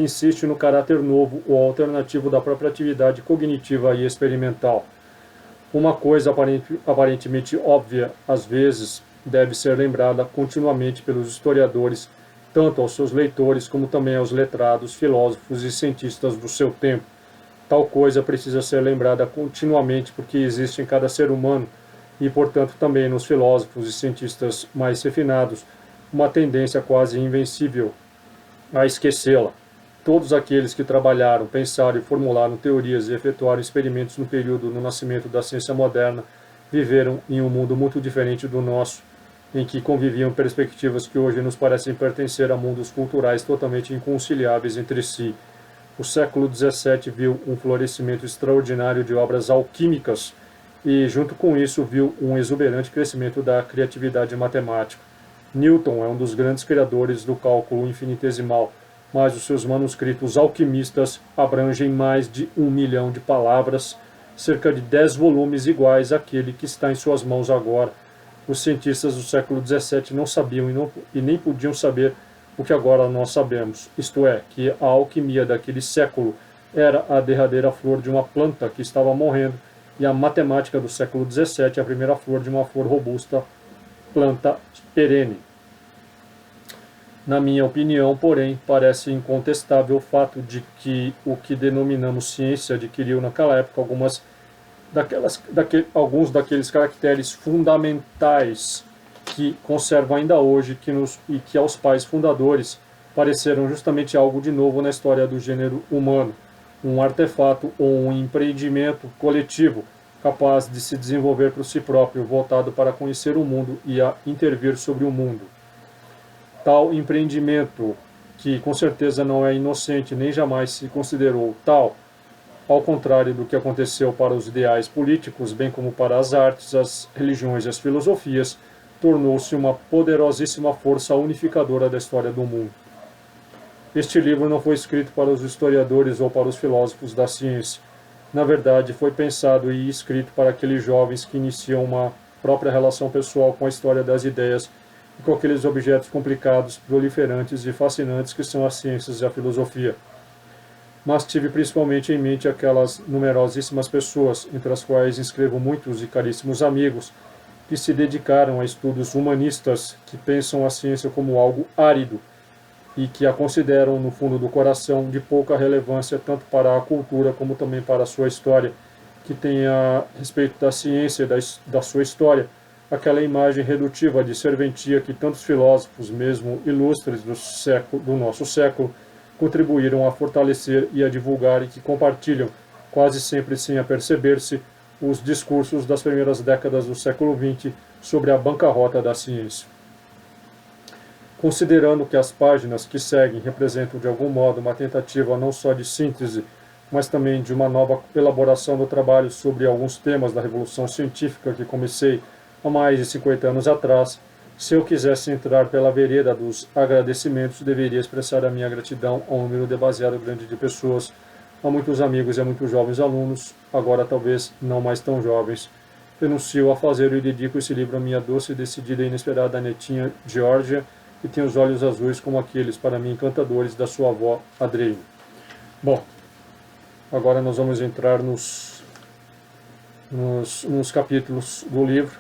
insiste no caráter novo ou alternativo da própria atividade cognitiva e experimental. Uma coisa aparentemente óbvia, às vezes, deve ser lembrada continuamente pelos historiadores, tanto aos seus leitores como também aos letrados, filósofos e cientistas do seu tempo. Tal coisa precisa ser lembrada continuamente porque existe em cada ser humano, e portanto também nos filósofos e cientistas mais refinados, uma tendência quase invencível a esquecê-la. Todos aqueles que trabalharam, pensaram e formularam teorias e efetuaram experimentos no período do nascimento da ciência moderna viveram em um mundo muito diferente do nosso, em que conviviam perspectivas que hoje nos parecem pertencer a mundos culturais totalmente inconciliáveis entre si. O século XVII viu um florescimento extraordinário de obras alquímicas e, junto com isso, viu um exuberante crescimento da criatividade matemática. Newton é um dos grandes criadores do cálculo infinitesimal, mas os seus manuscritos alquimistas abrangem mais de 1 milhão de palavras, cerca de 10 volumes iguais àquele que está em suas mãos agora. Os cientistas do século XVII não sabiam e nem podiam saber o que agora nós sabemos, isto é, que a alquimia daquele século era a derradeira flor de uma planta que estava morrendo, e a matemática do século XVII a primeira flor de uma flor robusta, planta perene. Na minha opinião, porém, parece incontestável o fato de que o que denominamos ciência adquiriu naquela época alguns daqueles caracteres fundamentais que conservam ainda hoje e que aos pais fundadores pareceram justamente algo de novo na história do gênero humano, um artefato ou um empreendimento coletivo capaz de se desenvolver por si próprio, voltado para conhecer o mundo e a intervir sobre o mundo. Tal empreendimento, que com certeza não é inocente nem jamais se considerou tal, ao contrário do que aconteceu para os ideais políticos, bem como para as artes, as religiões e as filosofias, tornou-se uma poderosíssima força unificadora da história do mundo. Este livro não foi escrito para os historiadores ou para os filósofos da ciência. Na verdade, foi pensado e escrito para aqueles jovens que iniciam uma própria relação pessoal com a história das ideias e com aqueles objetos complicados, proliferantes e fascinantes que são as ciências e a filosofia. Mas tive principalmente em mente aquelas numerosíssimas pessoas, entre as quais inscrevo muitos e caríssimos amigos, que se dedicaram a estudos humanistas, que pensam a ciência como algo árido e que a consideram, no fundo do coração, de pouca relevância tanto para a cultura como também para a sua história, que tem a respeito da ciência e da sua história aquela imagem redutiva de serventia que tantos filósofos, mesmo ilustres do nosso século, contribuíram a fortalecer e a divulgar e que compartilham, quase sempre sem aperceber-se, os discursos das primeiras décadas do século XX sobre a bancarrota da ciência. Considerando que as páginas que seguem representam de algum modo uma tentativa não só de síntese, mas também de uma nova elaboração do trabalho sobre alguns temas da revolução científica que comecei há mais de 50 anos atrás, se eu quisesse entrar pela vereda dos agradecimentos, deveria expressar a minha gratidão a um número demasiado grande de pessoas, a muitos amigos e a muitos jovens alunos, agora talvez não mais tão jovens. Renuncio a fazer e dedico esse livro à minha doce, decidida e inesperada netinha Georgia, que tem os olhos azuis como aqueles, para mim, encantadores da sua avó Adriane. Bom, agora nós vamos entrar nos capítulos do livro.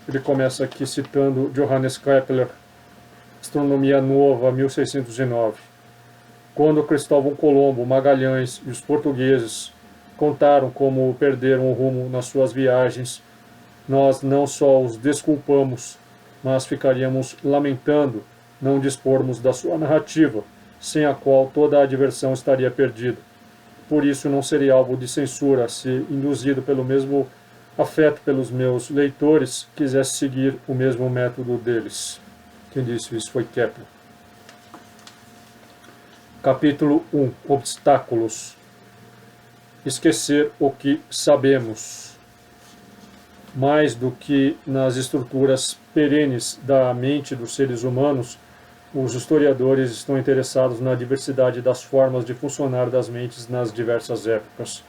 Ele começa aqui citando Johannes Kepler, Astronomia Nova, 1609. Quando Cristóvão Colombo, Magalhães e os portugueses contaram como perderam o rumo nas suas viagens, nós não só os desculpamos, mas ficaríamos lamentando não dispormos da sua narrativa, sem a qual toda a diversão estaria perdida. Por isso não seria alvo de censura se, induzido pelo mesmo afeto pelos meus leitores, quisesse seguir o mesmo método deles. Quem disse isso foi Kepler. Capítulo 1. Obstáculos. Esquecer o que sabemos. Mais do que nas estruturas perenes da mente dos seres humanos, os historiadores estão interessados na diversidade das formas de funcionar das mentes nas diversas épocas.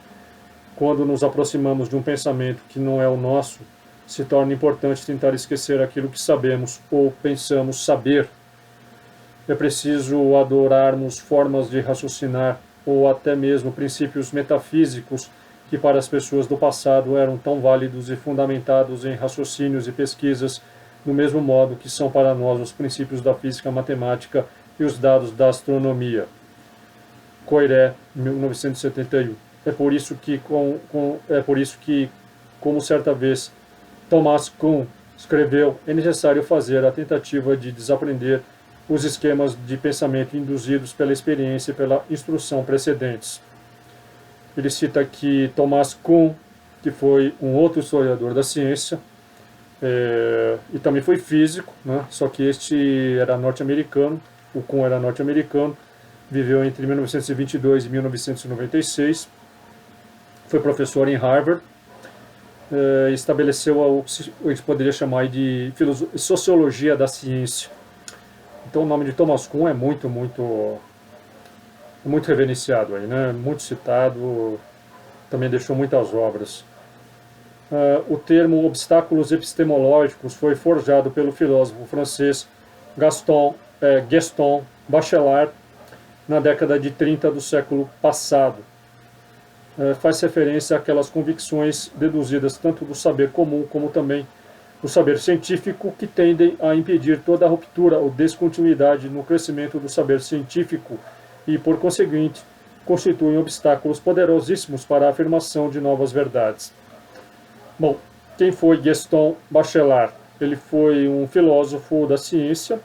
Quando nos aproximamos de um pensamento que não é o nosso, se torna importante tentar esquecer aquilo que sabemos ou pensamos saber. É preciso adorarmos formas de raciocinar ou até mesmo princípios metafísicos que para as pessoas do passado eram tão válidos e fundamentados em raciocínios e pesquisas, do mesmo modo que são para nós os princípios da física matemática e os dados da astronomia. Coiré, 1971. É por isso que, como certa vez Thomas Kuhn escreveu, é necessário fazer a tentativa de desaprender os esquemas de pensamento induzidos pela experiência e pela instrução precedentes. Ele cita aqui Thomas Kuhn, que foi um outro historiador da ciência, e também foi físico, né? Só que este era norte-americano, o Kuhn era norte-americano, viveu entre 1922 e 1996, foi professor em Harvard, estabeleceu o que se poderia chamar de sociologia da ciência. Então o nome de Thomas Kuhn é muito reverenciado aí, né? Muito citado, também deixou muitas obras. O termo obstáculos epistemológicos foi forjado pelo filósofo francês Gaston Bachelard na década de 30 do século passado. Faz referência àquelas convicções deduzidas tanto do saber comum como também do saber científico que tendem a impedir toda a ruptura ou descontinuidade no crescimento do saber científico e, por conseguinte, constituem obstáculos poderosíssimos para a afirmação de novas verdades. Bom, quem foi Gaston Bachelard? Ele foi um filósofo da ciência,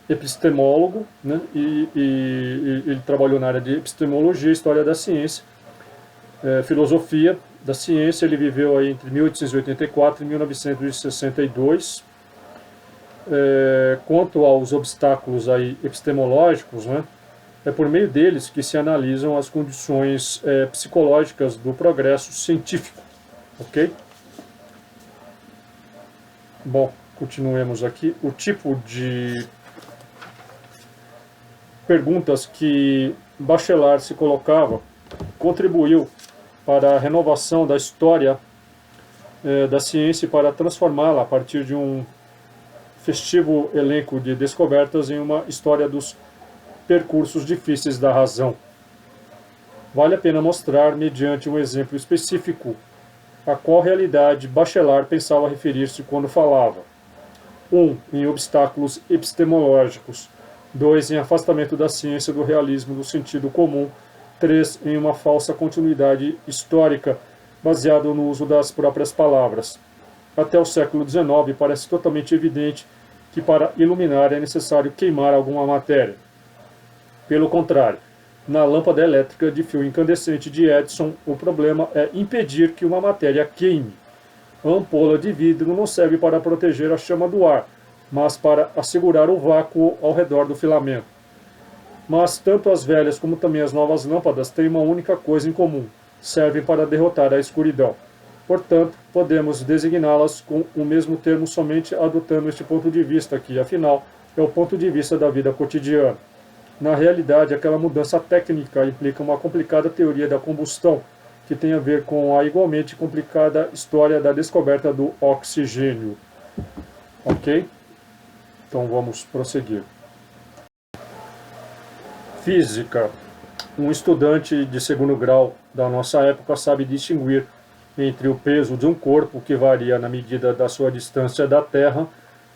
epistemólogo, né? E ele trabalhou na área de epistemologia, história da ciência, filosofia da ciência. Ele viveu aí entre 1884 e 1962. Quanto aos obstáculos aí epistemológicos, né? É por meio deles que se analisam as condições psicológicas do progresso científico, ok? Bom, continuemos aqui. O tipo de perguntas que Bachelard se colocava contribuiu para a renovação da história da ciência e para transformá-la a partir de um festivo elenco de descobertas em uma história dos percursos difíceis da razão. Vale a pena mostrar, mediante um exemplo específico, a qual realidade Bachelard pensava referir-se quando falava: 1. Em obstáculos epistemológicos. 2. Em afastamento da ciência do realismo do sentido comum. 3. Em uma falsa continuidade histórica, baseada no uso das próprias palavras. Até o século XIX, parece totalmente evidente que para iluminar é necessário queimar alguma matéria. Pelo contrário, na lâmpada elétrica de fio incandescente de Edison, o problema é impedir que uma matéria queime. A ampola de vidro não serve para proteger a chama do ar, mas para assegurar o vácuo ao redor do filamento. Mas tanto as velhas como também as novas lâmpadas têm uma única coisa em comum: servem para derrotar a escuridão. Portanto, podemos designá-las com o mesmo termo somente adotando este ponto de vista, que, afinal, é o ponto de vista da vida cotidiana. Na realidade, aquela mudança técnica implica uma complicada teoria da combustão, que tem a ver com a igualmente complicada história da descoberta do oxigênio. Ok? Então vamos prosseguir. Física. Um estudante de segundo grau da nossa época sabe distinguir entre o peso de um corpo, que varia na medida da sua distância da Terra,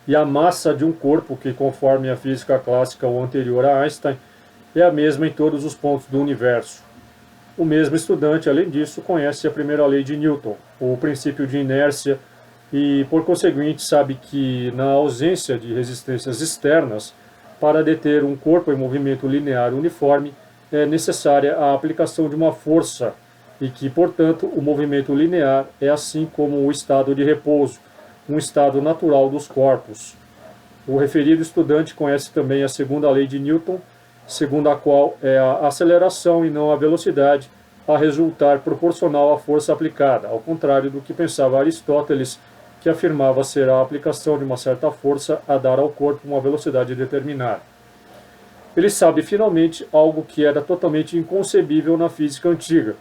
e a massa de um corpo, que, conforme a física clássica ou anterior a Einstein, é a mesma em todos os pontos do universo. O mesmo estudante, além disso, conhece a primeira lei de Newton, ou o princípio de inércia, e, por conseguinte, sabe que, na ausência de resistências externas, para deter um corpo em movimento linear uniforme, é necessária a aplicação de uma força, e que, portanto, o movimento linear é assim como o estado de repouso, um estado natural dos corpos. O referido estudante conhece também a segunda lei de Newton, segundo a qual é a aceleração e não a velocidade a resultar proporcional à força aplicada, ao contrário do que pensava Aristóteles, que afirmava ser a aplicação de uma certa força a dar ao corpo uma velocidade determinada. Ele sabe finalmente algo que era totalmente inconcebível na física antiga,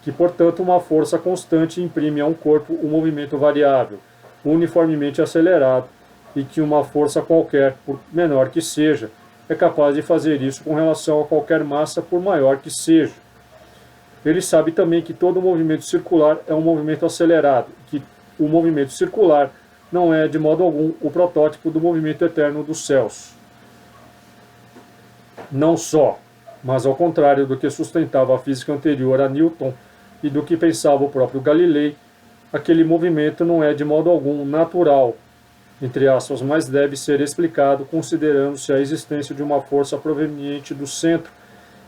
que, portanto, uma força constante imprime a um corpo um movimento variável, uniformemente acelerado, e que uma força qualquer, por menor que seja, é capaz de fazer isso com relação a qualquer massa, por maior que seja. Ele sabe também que todo movimento circular é um movimento acelerado, que o movimento circular não é, de modo algum, o protótipo do movimento eterno dos céus. Não só, mas ao contrário do que sustentava a física anterior a Newton e do que pensava o próprio Galilei, aquele movimento não é, de modo algum, natural, entre aspas, mas deve ser explicado considerando-se a existência de uma força proveniente do centro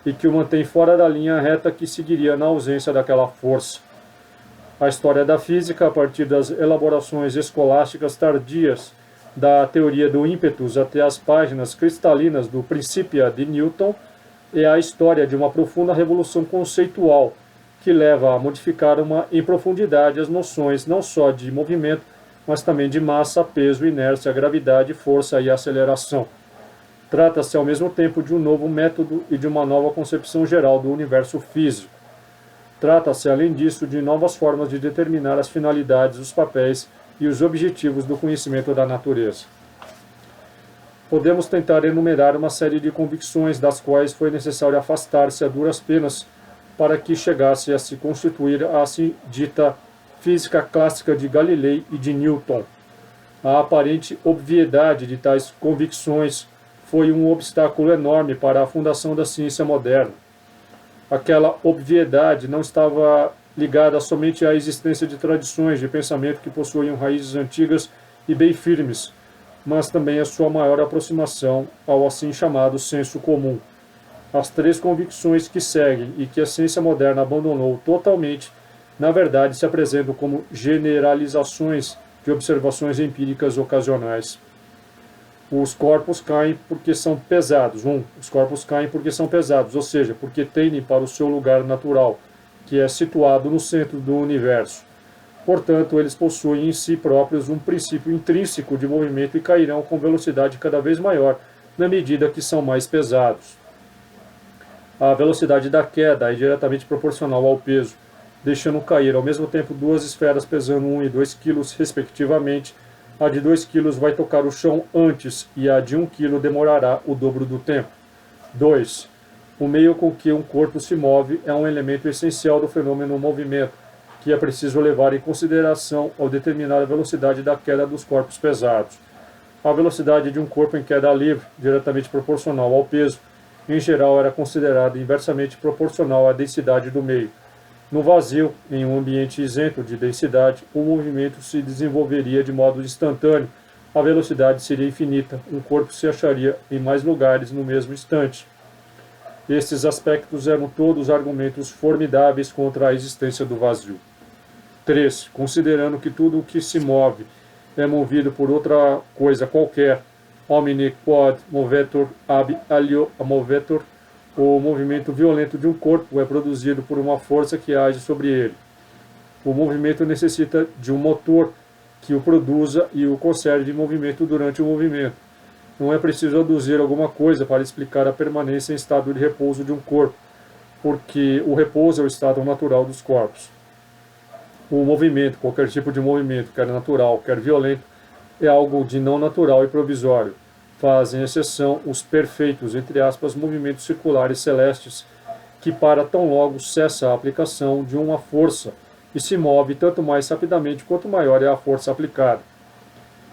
e que o mantém fora da linha reta que seguiria na ausência daquela força. A história da física, a partir das elaborações escolásticas tardias da teoria do ímpetus até as páginas cristalinas do Principia de Newton, é a história de uma profunda revolução conceitual que leva a modificar em profundidade as noções não só de movimento, mas também de massa, peso, inércia, gravidade, força e aceleração. Trata-se ao mesmo tempo de um novo método e de uma nova concepção geral do universo físico. Trata-se, além disso, de novas formas de determinar as finalidades, os papéis e os objetivos do conhecimento da natureza. Podemos tentar enumerar uma série de convicções das quais foi necessário afastar-se a duras penas para que chegasse a se constituir a assim dita física clássica de Galilei e de Newton. A aparente obviedade de tais convicções foi um obstáculo enorme para a fundação da ciência moderna. Aquela obviedade não estava ligada somente à existência de tradições de pensamento que possuíam raízes antigas e bem firmes, mas também à sua maior aproximação ao assim chamado senso comum. As três convicções que seguem e que a ciência moderna abandonou totalmente, na verdade, se apresentam como generalizações de observações empíricas ocasionais. Os corpos caem porque são pesados. Os corpos caem porque são pesados, ou seja, porque tendem para o seu lugar natural, que é situado no centro do universo. Portanto, eles possuem em si próprios um princípio intrínseco de movimento e cairão com velocidade cada vez maior na medida que são mais pesados. A velocidade da queda é diretamente proporcional ao peso, deixando cair ao mesmo tempo duas esferas pesando 1 e 2 kg, respectivamente. A de 2 kg vai tocar o chão antes e a de 1 kg demorará o dobro do tempo. 2. O meio com que um corpo se move é um elemento essencial do fenômeno movimento, que é preciso levar em consideração ao determinar a velocidade da queda dos corpos pesados. A velocidade de um corpo em queda livre, diretamente proporcional ao peso, em geral era considerada inversamente proporcional à densidade do meio. No vazio, em um ambiente isento de densidade, o movimento se desenvolveria de modo instantâneo, a velocidade seria infinita, um corpo se acharia em mais lugares no mesmo instante. Estes aspectos eram todos argumentos formidáveis contra a existência do vazio. 3. Considerando que tudo o que se move é movido por outra coisa qualquer, homine quod movetur ab alio movetur, o movimento violento de um corpo é produzido por uma força que age sobre ele. O movimento necessita de um motor que o produza e o conserve em movimento durante o movimento. Não é preciso aduzir alguma coisa para explicar a permanência em estado de repouso de um corpo, porque o repouso é o estado natural dos corpos. O movimento, qualquer tipo de movimento, quer natural, quer violento, é algo de não natural e provisório. Fazem exceção os perfeitos, entre aspas, movimentos circulares celestes, que para tão logo cessa a aplicação de uma força e se move tanto mais rapidamente quanto maior é a força aplicada.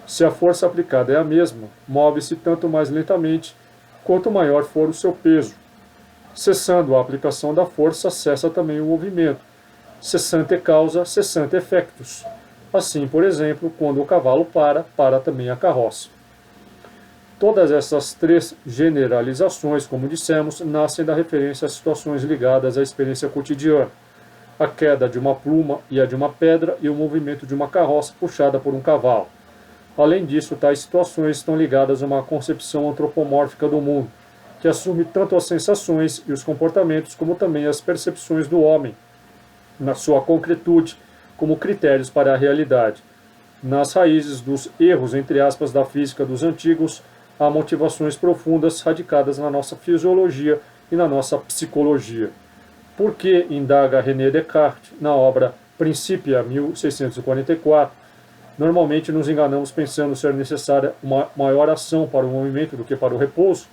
Se a força aplicada é a mesma, move-se tanto mais lentamente quanto maior for o seu peso. Cessando a aplicação da força, cessa também o movimento. Cessante causa, cessante effectus. Assim, por exemplo, quando o cavalo para também a carroça. Todas essas três generalizações, como dissemos, nascem da referência a situações ligadas à experiência cotidiana. A queda de uma pluma e a de uma pedra e o movimento de uma carroça puxada por um cavalo. Além disso, tais situações estão ligadas a uma concepção antropomórfica do mundo, que assume tanto as sensações e os comportamentos como também as percepções do homem, na sua concretude, como critérios para a realidade. Nas raízes dos erros, entre aspas, da física dos antigos, há motivações profundas radicadas na nossa fisiologia e na nossa psicologia. Por que, indaga René Descartes na obra Principia, 1644, normalmente nos enganamos pensando ser necessária uma maior ação para o movimento do que para o repouso?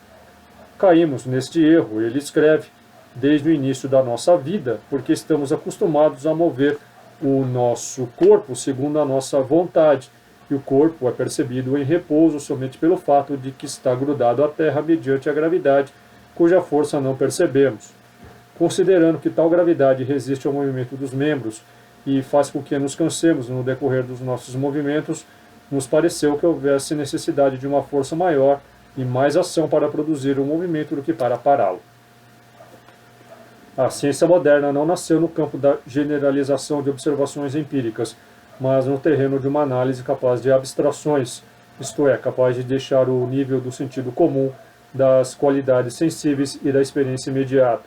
Caímos neste erro, ele escreve, desde o início da nossa vida, porque estamos acostumados a mover o nosso corpo segundo a nossa vontade, e o corpo é percebido em repouso somente pelo fato de que está grudado à terra mediante a gravidade, cuja força não percebemos. Considerando que tal gravidade resiste ao movimento dos membros e faz com que nos cansemos no decorrer dos nossos movimentos, nos pareceu que houvesse necessidade de uma força maior e mais ação para produzir o movimento do que para pará-lo. A ciência moderna não nasceu no campo da generalização de observações empíricas, mas no terreno de uma análise capaz de abstrações, isto é, capaz de deixar o nível do sentido comum, das qualidades sensíveis e da experiência imediata.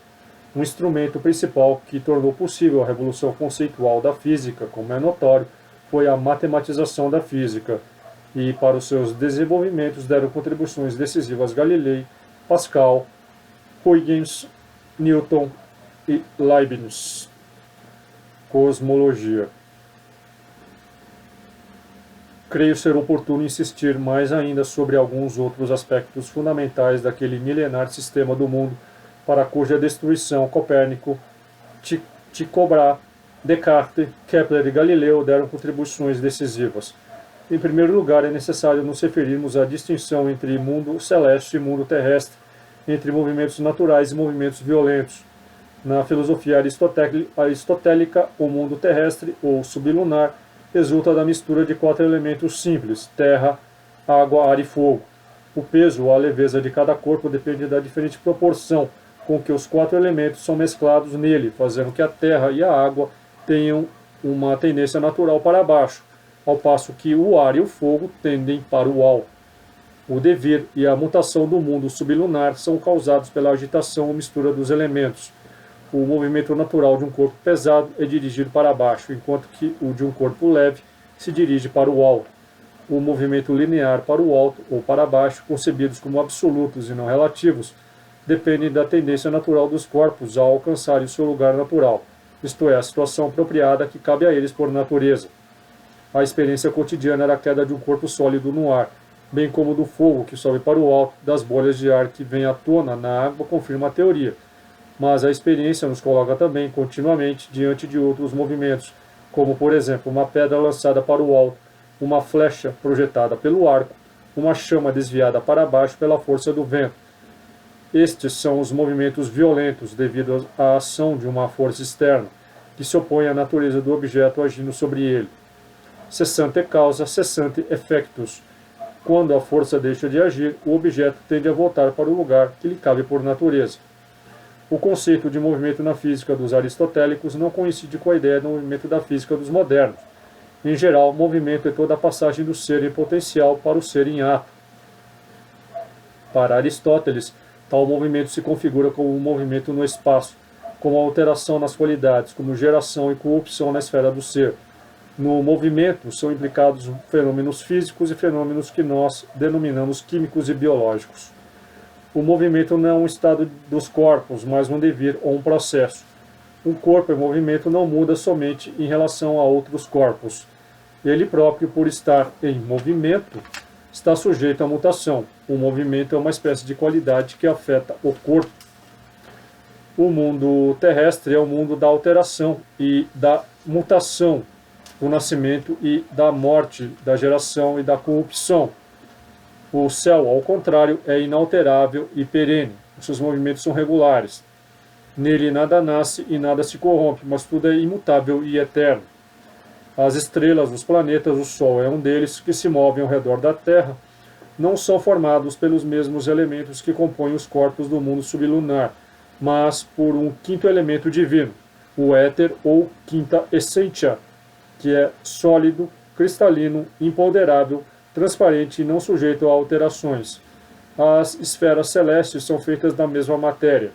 Um instrumento principal que tornou possível a revolução conceitual da física, como é notório, foi a matematização da física, e para os seus desenvolvimentos deram contribuições decisivas Galilei, Pascal, Huygens, Newton e Leibniz. Cosmologia. Creio ser oportuno insistir mais ainda sobre alguns outros aspectos fundamentais daquele milenar sistema do mundo para cuja destruição Copérnico, Tycho Brahe, Descartes, Kepler e Galileu deram contribuições decisivas. Em primeiro lugar, é necessário nos referirmos à distinção entre mundo celeste e mundo terrestre, entre movimentos naturais e movimentos violentos. Na filosofia aristotélica, o mundo terrestre, ou sublunar, resulta da mistura de 4 elementos simples: terra, água, ar e fogo. O peso ou a leveza de cada corpo depende da diferente proporção com que os 4 elementos são mesclados nele, fazendo que a terra e a água tenham uma tendência natural para baixo, ao passo que o ar e o fogo tendem para o alto. O devir e a mutação do mundo sublunar são causados pela agitação ou mistura dos elementos. O movimento natural de um corpo pesado é dirigido para baixo, enquanto que o de um corpo leve se dirige para o alto. O movimento linear para o alto ou para baixo, concebidos como absolutos e não relativos, dependem da tendência natural dos corpos a alcançarem o seu lugar natural, isto é, a situação apropriada que cabe a eles por natureza. A experiência cotidiana era a queda de um corpo sólido no ar, bem como do fogo que sobe para o alto, das bolhas de ar que vêm à tona na água, confirma a teoria. Mas a experiência nos coloca também continuamente diante de outros movimentos, como por exemplo uma pedra lançada para o alto, uma flecha projetada pelo arco, uma chama desviada para baixo pela força do vento. Estes são os movimentos violentos devido à ação de uma força externa, que se opõe à natureza do objeto agindo sobre ele. Cessante causa, cessante effectus. Quando a força deixa de agir, o objeto tende a voltar para o lugar que lhe cabe por natureza. O conceito de movimento na física dos aristotélicos não coincide com a ideia do movimento da física dos modernos. Em geral, movimento é toda a passagem do ser em potencial para o ser em ato. Para Aristóteles, tal movimento se configura como um movimento no espaço, como alteração nas qualidades, como geração e corrupção na esfera do ser. No movimento são implicados fenômenos físicos e fenômenos que nós denominamos químicos e biológicos. O movimento não é um estado dos corpos, mas um devir ou um processo. Um corpo em movimento não muda somente em relação a outros corpos. Ele próprio, por estar em movimento, está sujeito à mutação. O movimento é uma espécie de qualidade que afeta o corpo. O mundo terrestre é o mundo da alteração e da mutação, do nascimento e da morte, da geração e da corrupção. O céu, ao contrário, é inalterável e perene. Os seus movimentos são regulares. Nele nada nasce e nada se corrompe, mas tudo é imutável e eterno. As estrelas, os planetas, o Sol é um deles, que se movem ao redor da Terra, não são formados pelos mesmos elementos que compõem os corpos do mundo sublunar, mas por um quinto elemento divino, o éter ou quinta essência, que é sólido, cristalino, imponderável, transparente e não sujeito a alterações. As esferas celestes são feitas da mesma matéria.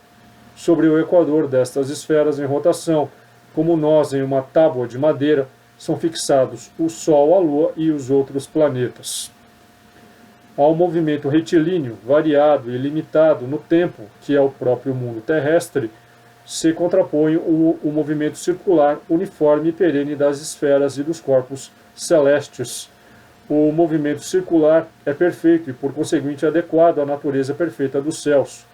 Sobre o equador destas esferas em rotação, como nós em uma tábua de madeira, são fixados o Sol, a Lua e os outros planetas. Ao movimento retilíneo, variado e limitado no tempo, que é o próprio mundo terrestre, se contrapõe o movimento circular, uniforme e perene das esferas e dos corpos celestes. O movimento circular é perfeito e, por conseguinte, adequado à natureza perfeita dos céus.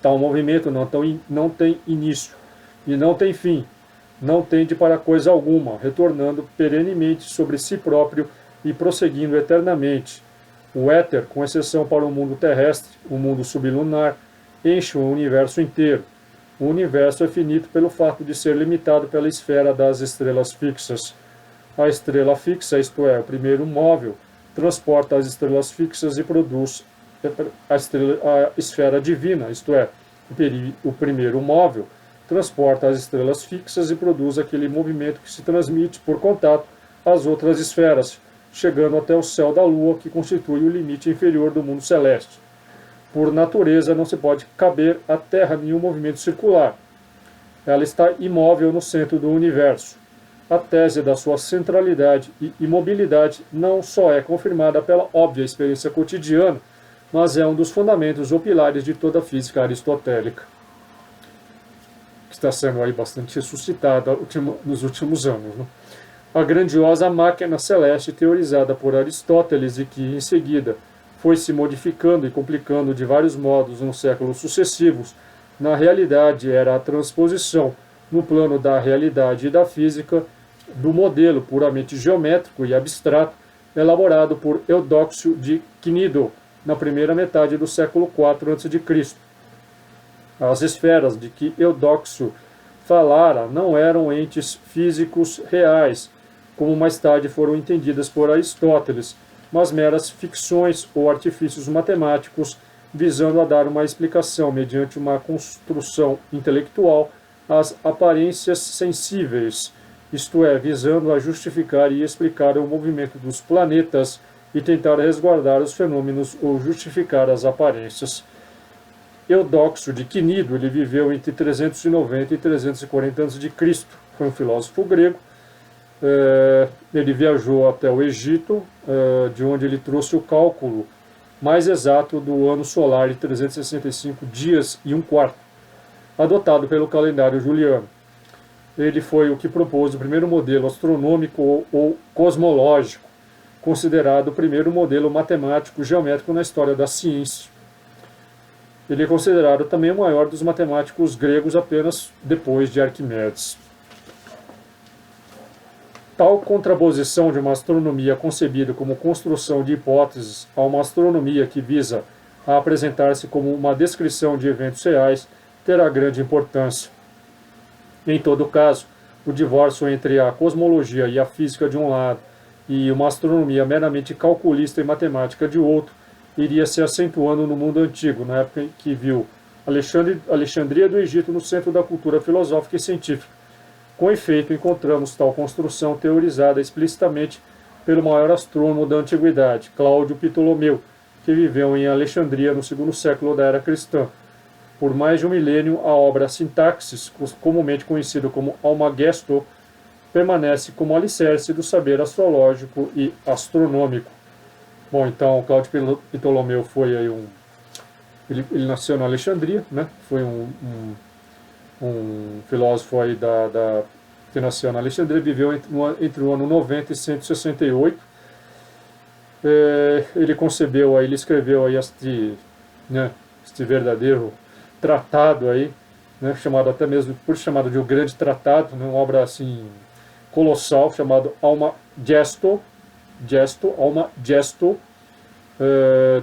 Tal movimento não tem início e não tem fim, não tende para coisa alguma, retornando perenemente sobre si próprio e prosseguindo eternamente. O éter, com exceção para o mundo terrestre, o mundo sublunar, enche o universo inteiro. O universo é finito pelo fato de ser limitado pela esfera das estrelas fixas. A estrela fixa, isto é, o primeiro móvel, transporta as estrelas fixas e produz a esfera divina, isto é, o primeiro móvel, transporta as estrelas fixas e produz aquele movimento que se transmite por contato às outras esferas, chegando até o céu da Lua, que constitui o limite inferior do mundo celeste. Por natureza, não se pode caber à Terra nenhum movimento circular. Ela está imóvel no centro do universo. A tese da sua centralidade e imobilidade não só é confirmada pela óbvia experiência cotidiana, mas é um dos fundamentos ou pilares de toda a física aristotélica, que está sendo aí bastante ressuscitada nos últimos anos, né? A grandiosa máquina celeste teorizada por Aristóteles e que, em seguida, foi se modificando e complicando de vários modos nos séculos sucessivos, na realidade era a transposição, no plano da realidade e da física, do modelo puramente geométrico e abstrato elaborado por Eudóxio de Cnido, na primeira metade do século IV a.C. As esferas de que Eudóxio falara não eram entes físicos reais, como mais tarde foram entendidas por Aristóteles, mas meras ficções ou artifícios matemáticos visando a dar uma explicação mediante uma construção intelectual às aparências sensíveis, isto é, visando a justificar e explicar o movimento dos planetas e tentar resguardar os fenômenos ou justificar as aparências. Eudóxio de Cnido, ele viveu entre 390 e 340 a.C., foi um filósofo grego. Ele viajou até o Egito, de onde ele trouxe o cálculo mais exato do ano solar de 365 dias e um quarto, adotado pelo calendário juliano. Ele foi o que propôs o primeiro modelo astronômico ou cosmológico, considerado o primeiro modelo matemático geométrico na história da ciência. Ele é considerado também o maior dos matemáticos gregos apenas depois de Arquimedes. Tal contraposição de uma astronomia concebida como construção de hipóteses a uma astronomia que visa a apresentar-se como uma descrição de eventos reais terá grande importância. Em todo caso, o divórcio entre a cosmologia e a física de um lado e uma astronomia meramente calculista e matemática de outro iria se acentuando no mundo antigo, na época em que viu Alexandria do Egito no centro da cultura filosófica e científica. Com efeito, encontramos tal construção teorizada explicitamente pelo maior astrônomo da antiguidade, Cláudio Ptolomeu, que viveu em Alexandria no segundo século da era cristã. Por mais de um milênio, a obra Sintaxis, comumente conhecida como Almagesto, permanece como alicerce do saber astrológico e astronômico. Bom, então, Cláudio Ptolomeu foi aí ele nasceu na Alexandria, né? Foi um filósofo aí que nasceu na Alexandria, viveu entre o ano 90 e 168. Ele escreveu aí este verdadeiro tratado aí, né, chamado até mesmo chamado de o Grande Tratado, né, uma obra assim colossal, chamado Alma Gesto,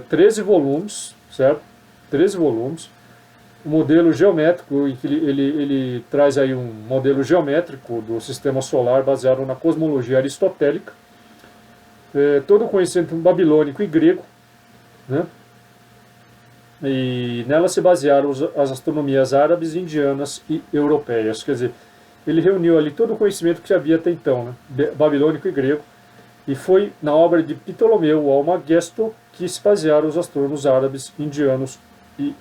13 volumes, certo? 13 volumes. um modelo geométrico, em que ele traz aí um modelo geométrico do sistema solar baseado na cosmologia aristotélica, todo o conhecimento babilônico e grego, né? E nela se basearam as astronomias árabes, indianas e europeias. Quer dizer, ele reuniu ali todo o conhecimento que havia até então, né? Babilônico e grego, e foi na obra de Ptolomeu, o Almagesto, que se basearam os astrônomos árabes, indianos e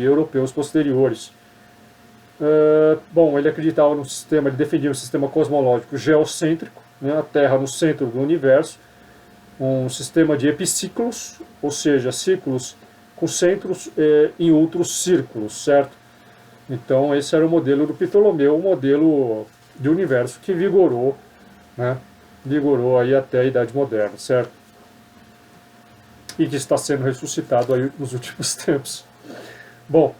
europeus posteriores. Bom, ele acreditava no sistema, ele defendia um sistema cosmológico geocêntrico, né? A Terra no centro do universo, um sistema de epiciclos, ou seja, ciclos com centros em outros círculos, certo? Então esse era o modelo do Ptolomeu, o modelo de universo que vigorou, né? Vigorou aí até a Idade Moderna, certo? E que está sendo ressuscitado aí nos últimos tempos. Bom,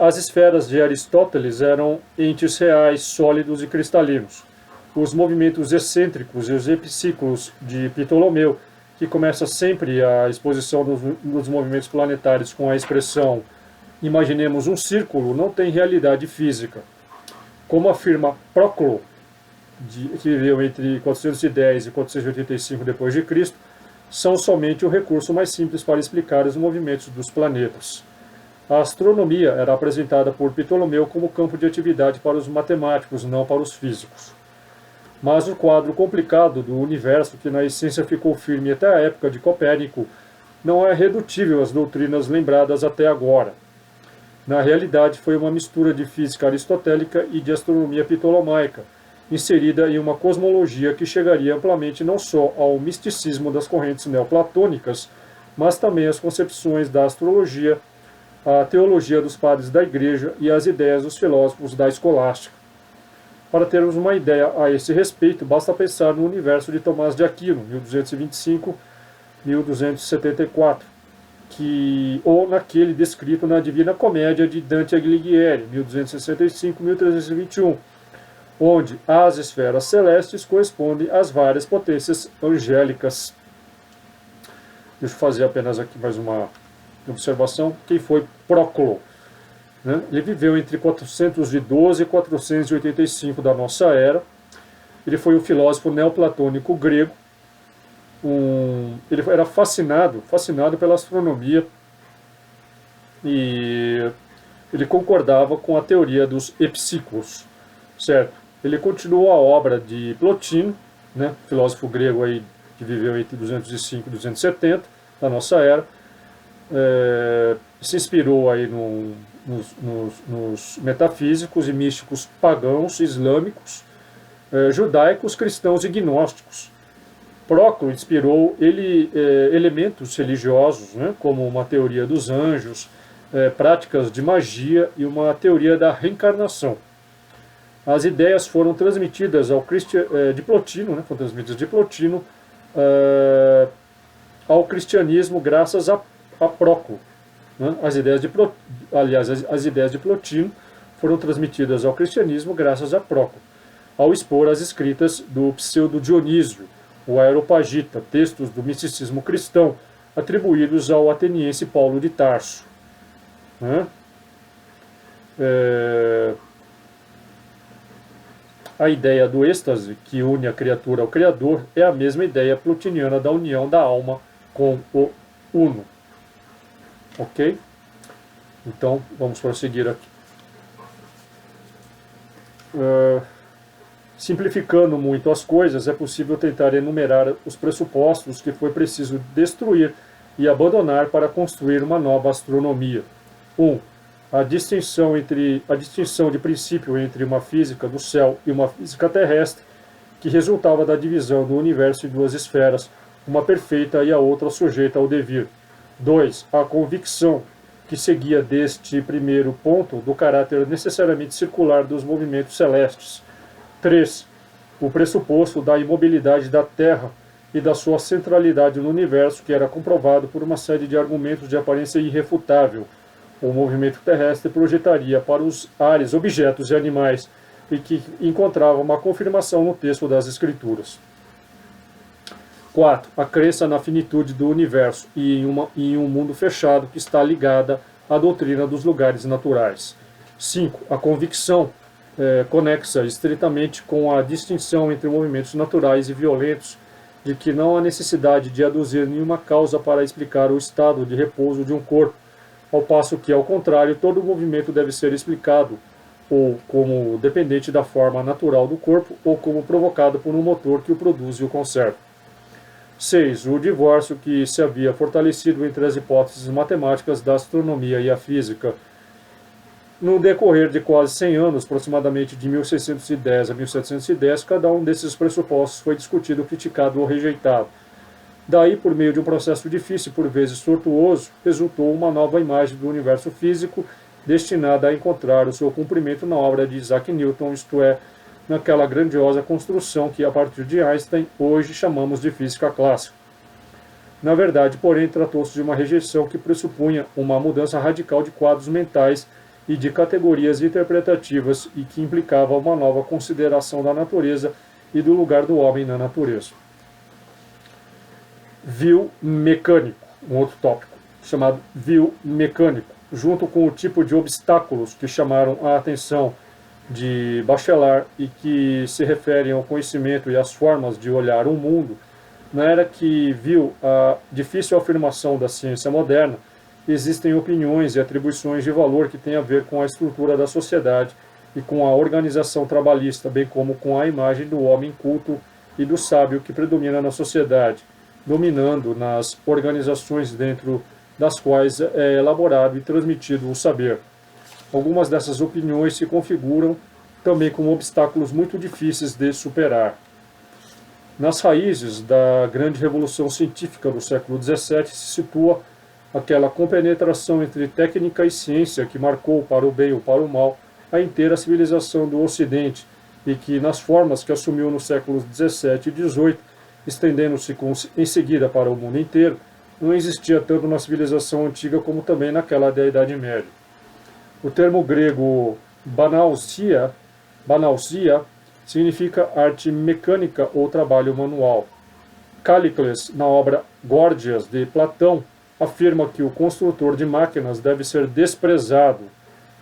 as esferas de Aristóteles eram entes reais, sólidos e cristalinos. Os movimentos excêntricos e os epiciclos de Ptolomeu, que começa sempre a exposição dos movimentos planetários com a expressão imaginemos um círculo, não tem realidade física. Como afirma Proclo, que viveu entre 410 e 485 d.C., são somente o recurso mais simples para explicar os movimentos dos planetas. A astronomia era apresentada por Ptolomeu como campo de atividade para os matemáticos, não para os físicos. Mas o quadro complicado do universo, que na essência ficou firme até a época de Copérnico, não é redutível às doutrinas lembradas até agora. Na realidade, foi uma mistura de física aristotélica e de astronomia ptolomaica, inserida em uma cosmologia que chegaria amplamente não só ao misticismo das correntes neoplatônicas, mas também às concepções da astrologia, a teologia dos padres da Igreja e as ideias dos filósofos da escolástica. Para termos uma ideia a esse respeito, basta pensar no universo de Tomás de Aquino, 1225-1274, ou naquele descrito na Divina Comédia de Dante Alighieri, 1265-1321, onde as esferas celestes correspondem às várias potências angélicas. Deixa eu fazer apenas aqui mais uma observação. Quem foi Proclo? Né? Ele viveu entre 412 e 485 da nossa era. Ele foi um filósofo neoplatônico grego. Ele era fascinado pela astronomia, e ele concordava com a teoria dos epiciclos, certo? Ele continuou a obra de Plotino, né, filósofo grego aí que viveu entre 205 e 270 da nossa era. Se inspirou aí nos metafísicos e místicos pagãos, islâmicos, judaicos, cristãos e gnósticos. Proclo inspirou elementos religiosos, né, como uma teoria dos anjos, práticas de magia e uma teoria da reencarnação. As ideias foram transmitidas de Plotino, né, foram transmitidas de Plotino ao cristianismo graças a Proclo. Né? As ideias de Plotino foram transmitidas ao cristianismo graças a Proclo, ao expor as escritas do pseudo-Dionísio, o Areopagita, textos do misticismo cristão, atribuídos ao ateniense Paulo de Tarso. Né? A ideia do êxtase, que une a criatura ao Criador, é a mesma ideia plotiniana da união da alma com o Uno. Ok? Então, vamos prosseguir aqui. Simplificando muito as coisas, é possível tentar enumerar os pressupostos que foi preciso destruir e abandonar para construir uma nova astronomia. 1. A distinção de princípio entre uma física do céu e uma física terrestre, que resultava da divisão do universo em duas esferas, uma perfeita e a outra sujeita ao devir. 2. A convicção, que seguia deste primeiro ponto, do caráter necessariamente circular dos movimentos celestes. 3. O pressuposto da imobilidade da Terra e da sua centralidade no universo, que era comprovado por uma série de argumentos de aparência irrefutável. O movimento terrestre projetaria para os ares objetos e animais, e que encontrava uma confirmação no texto das Escrituras. 4. A crença na finitude do universo e em um mundo fechado que está ligada a doutrina dos lugares naturais. 5. A convicção conexa estritamente com a distinção entre movimentos naturais e violentos, de que não há necessidade de aduzir nenhuma causa para explicar o estado de repouso de um corpo, ao passo que, ao contrário, todo movimento deve ser explicado ou como dependente da forma natural do corpo, ou como provocado por um motor que o produz e o conserva. 6. O divórcio que se havia fortalecido entre as hipóteses matemáticas da astronomia e a física. No decorrer de quase 100 anos, aproximadamente de 1610 a 1710, cada um desses pressupostos foi discutido, criticado ou rejeitado. Daí, por meio de um processo difícil, por vezes tortuoso, resultou uma nova imagem do universo físico, destinada a encontrar o seu cumprimento na obra de Isaac Newton, isto é, naquela grandiosa construção que, a partir de Einstein, hoje chamamos de física clássica. Na verdade, porém, tratou-se de uma rejeição que pressupunha uma mudança radical de quadros mentais e de categorias interpretativas e que implicava uma nova consideração da natureza e do lugar do homem na natureza. View mecânico, um outro tópico, chamado view mecânico, junto com o tipo de obstáculos que chamaram a atenção de Bachelard e que se referem ao conhecimento e às formas de olhar o mundo, na era que viu a difícil afirmação da ciência moderna, existem opiniões e atribuições de valor que têm a ver com a estrutura da sociedade e com a organização trabalhista, bem como com a imagem do homem culto e do sábio que predomina na sociedade, dominando nas organizações dentro das quais é elaborado e transmitido o saber. Algumas dessas opiniões se configuram também como obstáculos muito difíceis de superar. Nas raízes da grande revolução científica do século XVII se situa aquela compenetração entre técnica e ciência que marcou, para o bem ou para o mal, a inteira civilização do Ocidente e que, nas formas que assumiu nos séculos XVII e XVIII, estendendo-se em seguida para o mundo inteiro, não existia tanto na civilização antiga como também naquela da Idade Média. O termo grego banausia significa arte mecânica ou trabalho manual. Callicles, na obra Górgias, de Platão, afirma que o construtor de máquinas deve ser desprezado,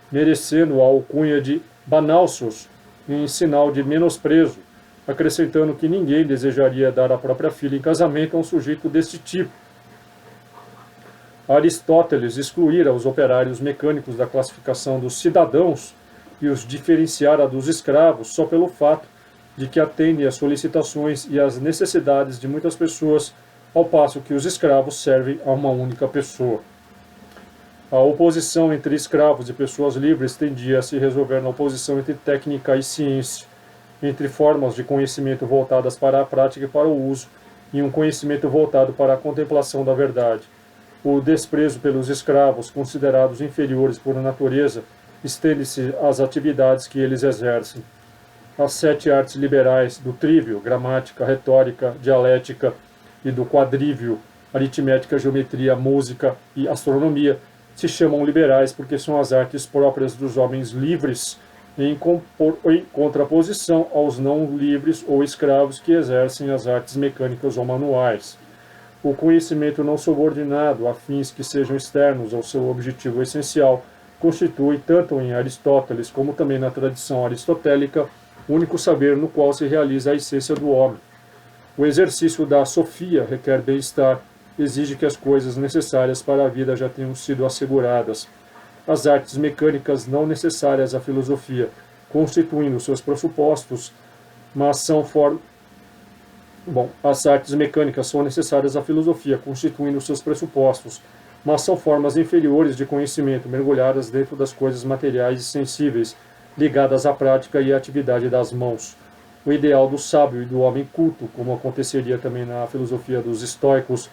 merecendo a alcunha de banausos, em sinal de menosprezo, acrescentando que ninguém desejaria dar a própria filha em casamento a um sujeito deste tipo. Aristóteles excluíra os operários mecânicos da classificação dos cidadãos e os diferenciara dos escravos só pelo fato de que atendem às solicitações e às necessidades de muitas pessoas, ao passo que os escravos servem a uma única pessoa. A oposição entre escravos e pessoas livres tendia a se resolver na oposição entre técnica e ciência, entre formas de conhecimento voltadas para a prática e para o uso, e um conhecimento voltado para a contemplação da verdade. O desprezo pelos escravos, considerados inferiores por natureza, estende-se às atividades que eles exercem. As 7 artes liberais do trívio, gramática, retórica, dialética, e do quadrívio, aritmética, geometria, música e astronomia, se chamam liberais porque são as artes próprias dos homens livres, em contraposição aos não livres ou escravos que exercem as artes mecânicas ou manuais. O conhecimento não subordinado a fins que sejam externos ao seu objetivo essencial constitui, tanto em Aristóteles como também na tradição aristotélica, o único saber no qual se realiza a essência do homem. O exercício da sofia requer bem-estar, exige que as coisas necessárias para a vida já tenham sido asseguradas. As artes mecânicas não necessárias à filosofia, constituindo seus pressupostos, mas são as artes mecânicas são necessárias à filosofia, constituindo seus pressupostos, mas são formas inferiores de conhecimento, mergulhadas dentro das coisas materiais e sensíveis, ligadas à prática e à atividade das mãos. O ideal do sábio e do homem culto, como aconteceria também na filosofia dos estoicos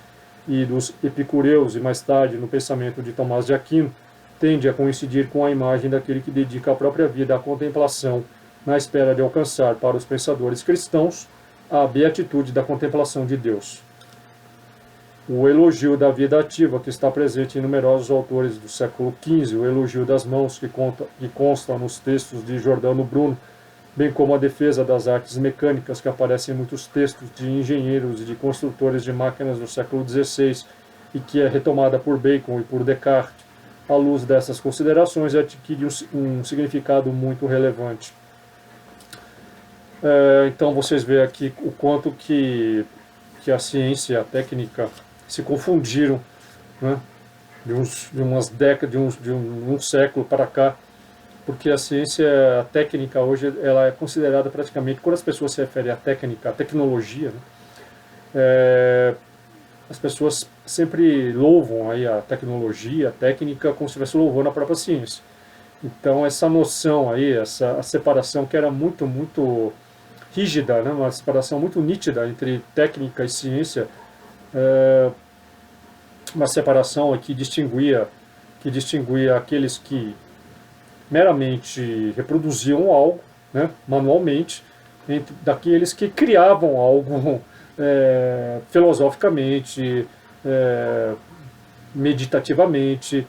e dos epicureus e mais tarde no pensamento de Tomás de Aquino, tende a coincidir com a imagem daquele que dedica a própria vida à contemplação, na espera de alcançar, para os pensadores cristãos, a beatitude da contemplação de Deus. O elogio da vida ativa, que está presente em numerosos autores do século XV, o elogio das mãos, que consta nos textos de Giordano Bruno, bem como a defesa das artes mecânicas, que aparece em muitos textos de engenheiros e de construtores de máquinas do século XVI, e que é retomada por Bacon e por Descartes. à luz dessas considerações, adquire um significado muito relevante. Então vocês veem aqui o quanto que a ciência e a técnica se confundiram, né, de umas décadas, um século para cá, porque a ciência, a técnica hoje, ela é considerada praticamente, quando as pessoas se referem à técnica, à tecnologia, né, as pessoas sempre louvam aí a tecnologia, a técnica, como se estivesse louvando a própria ciência. Então essa noção aí, a separação que era muito rígida, né, uma separação muito nítida entre técnica e ciência, uma separação que distinguia aqueles que meramente reproduziam algo, né, manualmente, daqueles que criavam algo filosoficamente, meditativamente,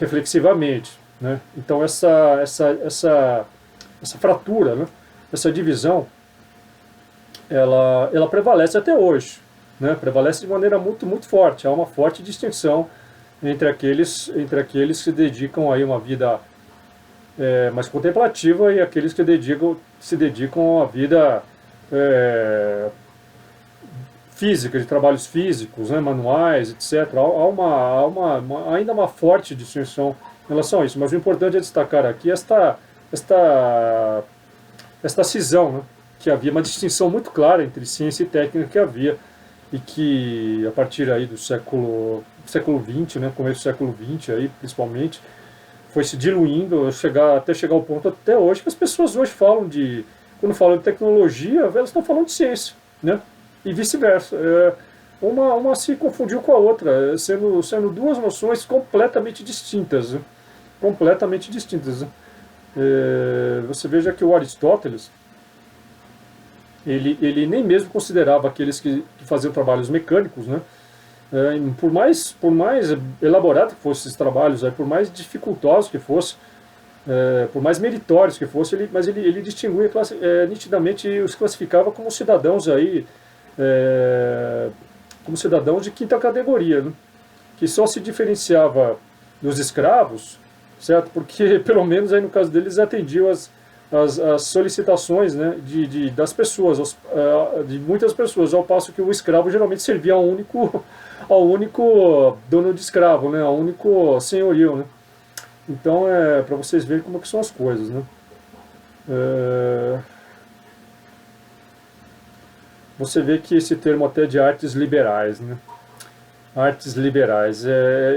reflexivamente, né? Então essa fratura, né, essa divisão, ela prevalece até hoje, né? Prevalece de maneira muito forte. Há uma forte distinção entre aqueles que se dedicam a uma vida mais contemplativa e aqueles que se dedicam a vida física, de trabalhos físicos, né, manuais, etc. Há ainda uma forte distinção em relação a isso, mas o importante é destacar aqui esta cisão, né, que havia uma distinção muito clara entre ciência e técnica que havia, e que a partir aí do século XX, né, começo do século XX aí, principalmente, foi se diluindo até chegar ao ponto até hoje que as pessoas hoje quando falam de tecnologia, elas estão falando de ciência, né? E vice-versa. Uma se confundiu com a outra, sendo duas noções completamente distintas. Né? Completamente distintas. Né? Você veja que o Aristóteles, ele nem mesmo considerava aqueles que faziam trabalhos mecânicos, né? Por mais elaborado que fossem esses trabalhos, por mais dificultosos que fossem, por mais meritórios que fossem, mas ele distinguia nitidamente e os classificava como cidadãos aí, como cidadãos de quinta categoria, né? Que só se diferenciava dos escravos, certo? Porque pelo menos aí no caso deles atendiam as solicitações, né, das pessoas, de muitas pessoas, ao passo que o escravo geralmente servia ao único dono de escravo, né, ao único senhorio, né. Então para vocês verem como que são as coisas, né. Você vê que esse termo até de artes liberais, né, artes liberais,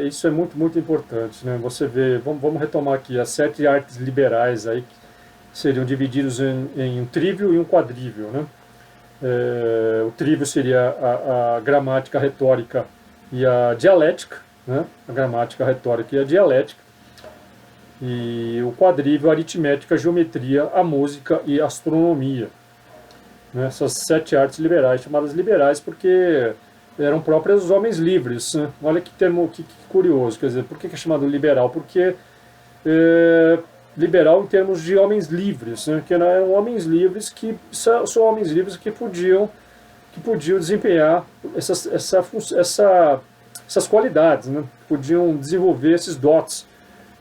isso é muito importante, né. Você vê, vamos retomar aqui as 7 artes liberais aí, seriam divididos em um trívio e um quadrívio, né? O trívio seria a gramática, a retórica e a dialética, né? A gramática, a retórica e a dialética. E o quadrívio, a aritmética, a geometria, a música e a astronomia. Né? Essas 7 artes liberais, chamadas liberais porque eram próprias dos homens livres. Né? Olha que termo que curioso, quer dizer, por que é chamado liberal? Porque liberal em termos de homens livres, né? Que eram homens livres que são homens livres que podiam desempenhar essas qualidades, né? Podiam desenvolver esses dotes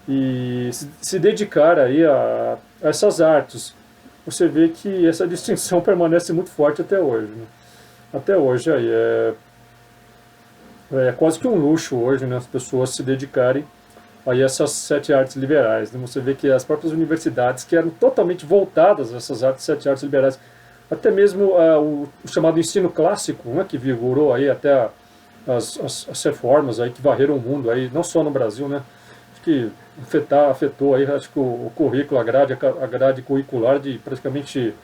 e se dedicar aí a essas artes. Você vê que essa distinção permanece muito forte até hoje, né? Até hoje aí é quase que um luxo hoje, né? As pessoas se dedicarem aí essas 7 artes liberais. Né? Você vê que as próprias universidades, que eram totalmente voltadas a essas 7 artes liberais, até mesmo o chamado ensino clássico, né, que vigorou aí até as reformas aí que varreram o mundo, aí, não só no Brasil, né, acho que afetou aí, acho que o currículo, a grade curricular de praticamente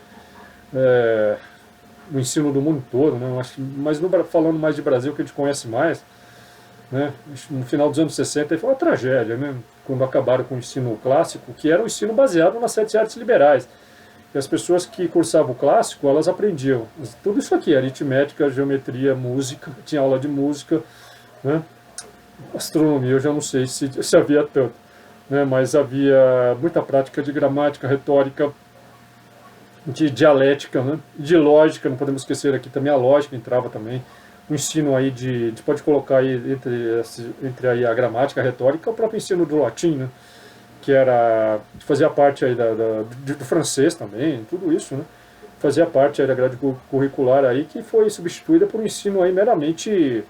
o ensino do mundo todo, né, mas falando mais de Brasil, que a gente conhece mais, né? No final dos anos 60 foi uma tragédia, né? Quando acabaram com o ensino clássico, que era um ensino baseado nas 7 artes liberais. E as pessoas que cursavam o clássico, elas aprendiam tudo isso aqui, aritmética, geometria, música, tinha aula de música, né? Astronomia eu já não sei se havia tanto, né? Mas havia muita prática de gramática, retórica, de dialética, né? De lógica, não podemos esquecer aqui também a lógica entrava também, o ensino aí a gente pode colocar aí entre aí a gramática, a retórica, o próprio ensino do latim, né? Que fazia parte aí do francês também, tudo isso, né? Fazia parte aí da grade curricular aí, que foi substituída por um ensino aí meramente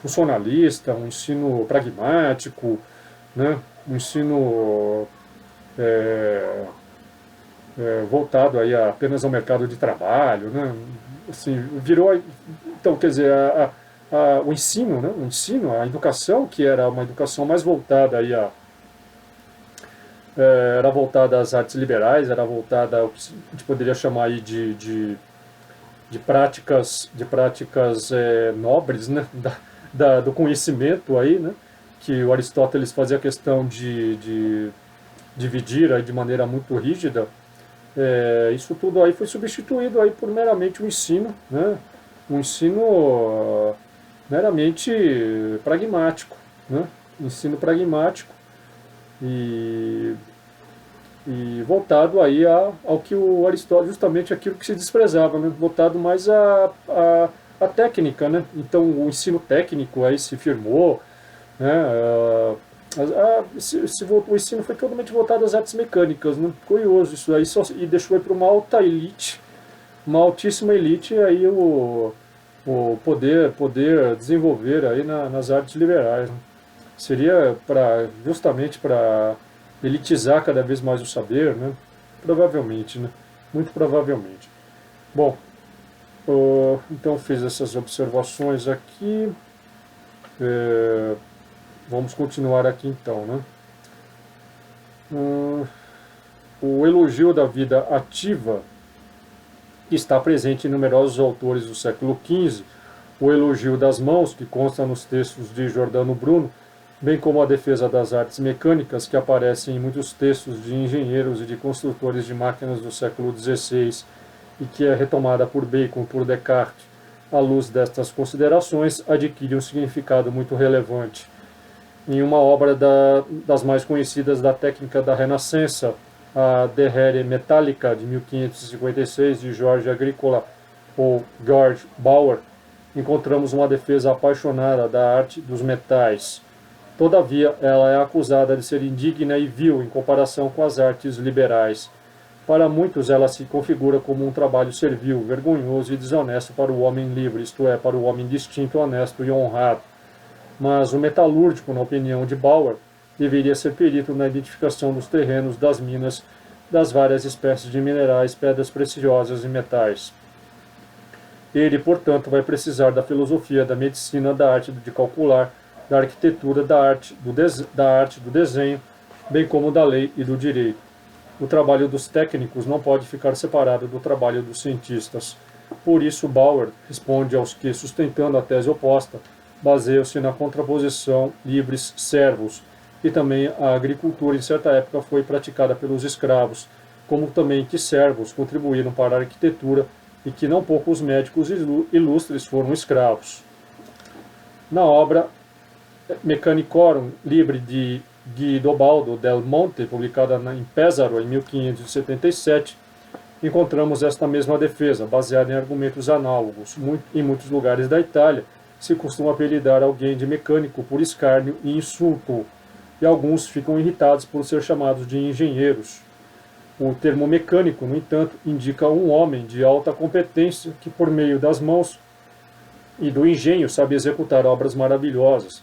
funcionalista, um ensino pragmático, né? Um ensino voltado aí apenas ao mercado de trabalho, né? Assim, virou, então, quer dizer, o ensino, né? O ensino, a educação, que era uma educação mais voltada aí era voltada às artes liberais, era voltada ao que a gente poderia chamar aí de práticas nobres, né? Do conhecimento aí, né? Que o Aristóteles fazia questão de dividir aí de maneira muito rígida. Isso tudo aí foi substituído aí por meramente um ensino, né? Um ensino meramente pragmático, né? Ensino pragmático e, e voltado aí ao que o Aristóteles, justamente aquilo que se desprezava, né? Voltado mais à técnica, né? Então o ensino técnico aí se firmou, né? O ensino foi totalmente voltado às artes mecânicas, né? Curioso isso aí, e deixou para uma alta elite, uma altíssima elite aí o poder desenvolver aí nas artes liberais, né? Seria justamente para elitizar cada vez mais o saber, né? Provavelmente, né? Muito provavelmente. Bom, então fiz essas observações aqui. Vamos continuar aqui então, né? O elogio da vida ativa que está presente em numerosos autores do século XV, o elogio das mãos, que consta nos textos de Giordano Bruno, bem como a defesa das artes mecânicas, que aparecem em muitos textos de engenheiros e de construtores de máquinas do século XVI, e que é retomada por Bacon, por Descartes, à luz destas considerações, adquire um significado muito relevante. Em uma obra das mais conhecidas da técnica da Renascença, a De Rere Metallica, de 1556, de George Agricola ou George Bauer, encontramos uma defesa apaixonada da arte dos metais. Todavia, ela é acusada de ser indigna e vil em comparação com as artes liberais. Para muitos, ela se configura como um trabalho servil, vergonhoso e desonesto para o homem livre, isto é, para o homem distinto, honesto e honrado. Mas o metalúrgico, na opinião de Bauer, deveria ser perito na identificação dos terrenos, das minas, das várias espécies de minerais, pedras preciosas e metais. Ele, portanto, vai precisar da filosofia, da medicina, da arte de calcular, da arquitetura, da arte do desenho, bem como da lei e do direito. O trabalho dos técnicos não pode ficar separado do trabalho dos cientistas. Por isso, Bauer responde aos que, sustentando a tese oposta, baseiam-se na contraposição livres-servos, e também a agricultura em certa época foi praticada pelos escravos, como também que servos contribuíram para a arquitetura e que não poucos médicos ilustres foram escravos. Na obra Mechanicorum Libre de Guidobaldo del Monte, publicada em Pesaro em 1577, encontramos esta mesma defesa, baseada em argumentos análogos. Em muitos lugares da Itália se costuma apelidar alguém de mecânico por escárnio e insulto, e alguns ficam irritados por ser chamados de engenheiros. O termo mecânico, no entanto, indica um homem de alta competência que, por meio das mãos e do engenho, sabe executar obras maravilhosas.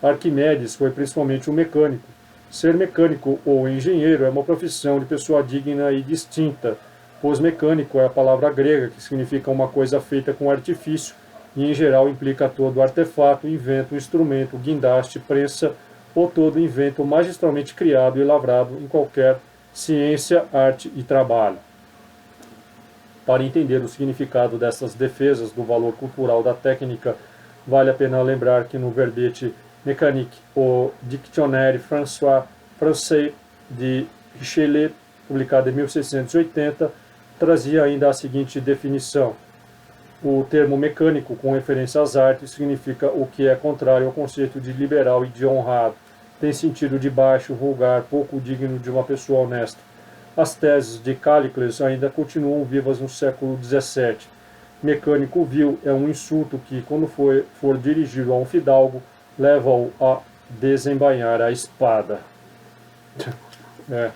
Arquimedes foi principalmente um mecânico. Ser mecânico ou engenheiro é uma profissão de pessoa digna e distinta, pois mecânico é a palavra grega que significa uma coisa feita com artifício e, em geral, implica todo artefato, invento, instrumento, guindaste, prensa ou todo invento magistralmente criado e lavrado em qualquer ciência, arte e trabalho. Para entender o significado dessas defesas do valor cultural da técnica, vale a pena lembrar que no verbete mécanique, o Dictionnaire Français de Richelieu, publicado em 1680, trazia ainda a seguinte definição: o termo mecânico, com referência às artes, significa o que é contrário ao conceito de liberal e de honrado. Tem sentido de baixo, vulgar, pouco digno de uma pessoa honesta. As teses de Callicles ainda continuam vivas no século XVII. mecânico vil é um insulto que, quando for dirigido a um fidalgo, leva-o a desembainhar a espada. É.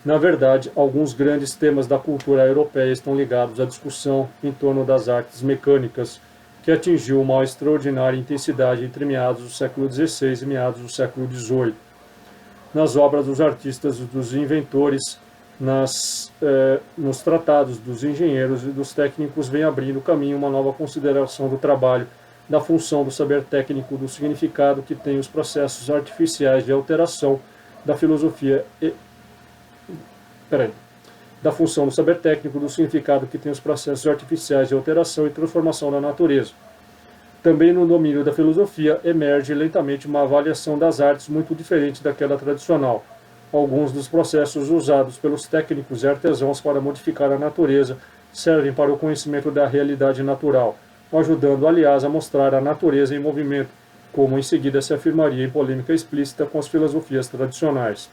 Na verdade, alguns grandes temas da cultura europeia estão ligados à discussão em torno das artes mecânicas, que atingiu uma extraordinária intensidade entre meados do século XVI e meados do século XVIII. Nas obras dos artistas e dos inventores, nos tratados dos engenheiros e dos técnicos, vem abrindo caminho uma nova consideração do trabalho, da função do saber técnico, do significado que tem os processos artificiais de alteração, da filosofia da função do saber técnico, do significado que tem os processos artificiais de alteração e transformação da natureza. Também no domínio da filosofia emerge lentamente uma avaliação das artes muito diferente daquela tradicional. Alguns dos processos usados pelos técnicos e artesãos para modificar a natureza servem para o conhecimento da realidade natural, ajudando, aliás, a mostrar a natureza em movimento, como em seguida se afirmaria em polêmica explícita com as filosofias tradicionais.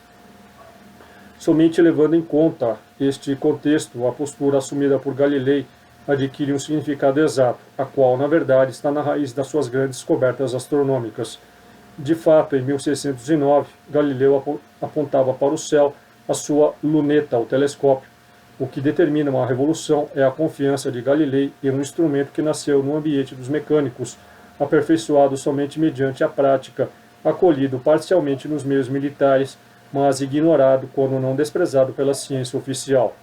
Somente levando em conta este contexto, a postura assumida por Galilei adquire um significado exato, a qual, na verdade, está na raiz das suas grandes descobertas astronômicas. De fato, em 1609, Galileu apontava para o céu a sua luneta, o telescópio. O que determina uma revolução é a confiança de Galilei em um instrumento que nasceu no ambiente dos mecânicos, aperfeiçoado somente mediante a prática, acolhido parcialmente nos meios militares, mas ignorado quando não desprezado pela ciência oficial.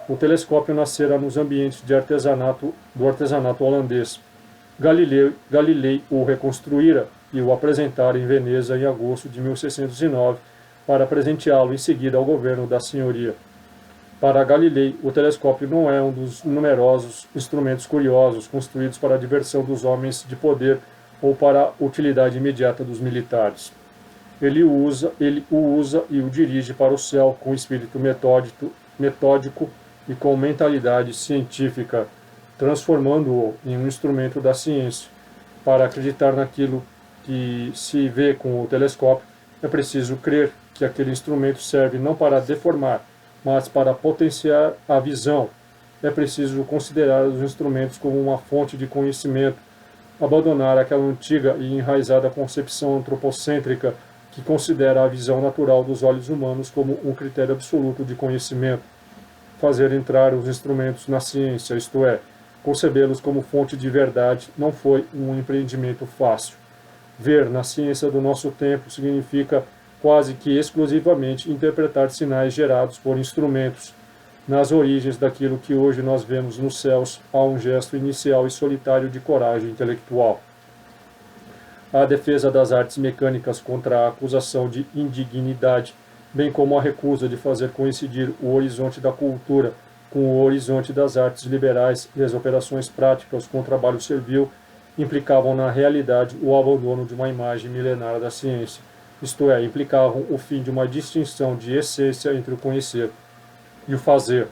O telescópio nascera nos ambientes do artesanato holandês. Galilei o reconstruíra e o apresentara em Veneza em agosto de 1609 para presenteá-lo em seguida ao governo da senhoria. Para Galilei, o telescópio não é um dos numerosos instrumentos curiosos construídos para a diversão dos homens de poder ou para a utilidade imediata dos militares. Ele o usa e o dirige para o céu com espírito metódico e com mentalidade científica, transformando-o em um instrumento da ciência. Para acreditar naquilo que se vê com o telescópio, é preciso crer que aquele instrumento serve não para deformar, mas para potenciar a visão. É preciso considerar os instrumentos como uma fonte de conhecimento, abandonar aquela antiga e enraizada concepção antropocêntrica que considera a visão natural dos olhos humanos como um critério absoluto de conhecimento, fazer entrar os instrumentos na ciência, isto é, concebê-los como fonte de verdade, não foi um empreendimento fácil. Ver na ciência do nosso tempo significa quase que exclusivamente interpretar sinais gerados por instrumentos. Nas origens daquilo que hoje nós vemos nos céus, há um gesto inicial e solitário de coragem intelectual. A defesa das artes mecânicas contra a acusação de indignidade, bem como a recusa de fazer coincidir o horizonte da cultura com o horizonte das artes liberais e as operações práticas com o trabalho servil, implicavam na realidade o abandono de uma imagem milenar da ciência, isto é, implicavam o fim de uma distinção de essência entre o conhecer e o fazer.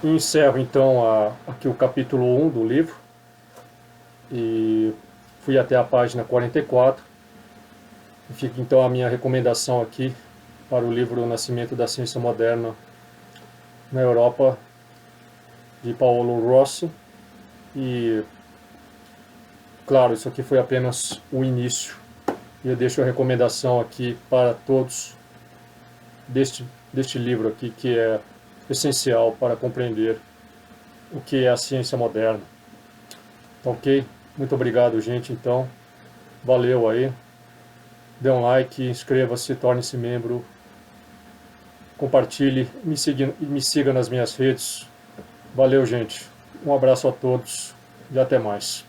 E encerro então aqui o capítulo 1 do livro, e fui até a página 44. Fica então a minha recomendação aqui para o livro O Nascimento da Ciência Moderna na Europa, de Paolo Rossi. E, claro, isso aqui foi apenas o início. E eu deixo a recomendação aqui para todos deste livro aqui, que é essencial para compreender o que é a ciência moderna. Então, ok? Muito obrigado, gente, então. Valeu aí. Dê um like, inscreva-se, torne-se membro, compartilhe, me siga nas minhas redes. Valeu, gente. Um abraço a todos e até mais.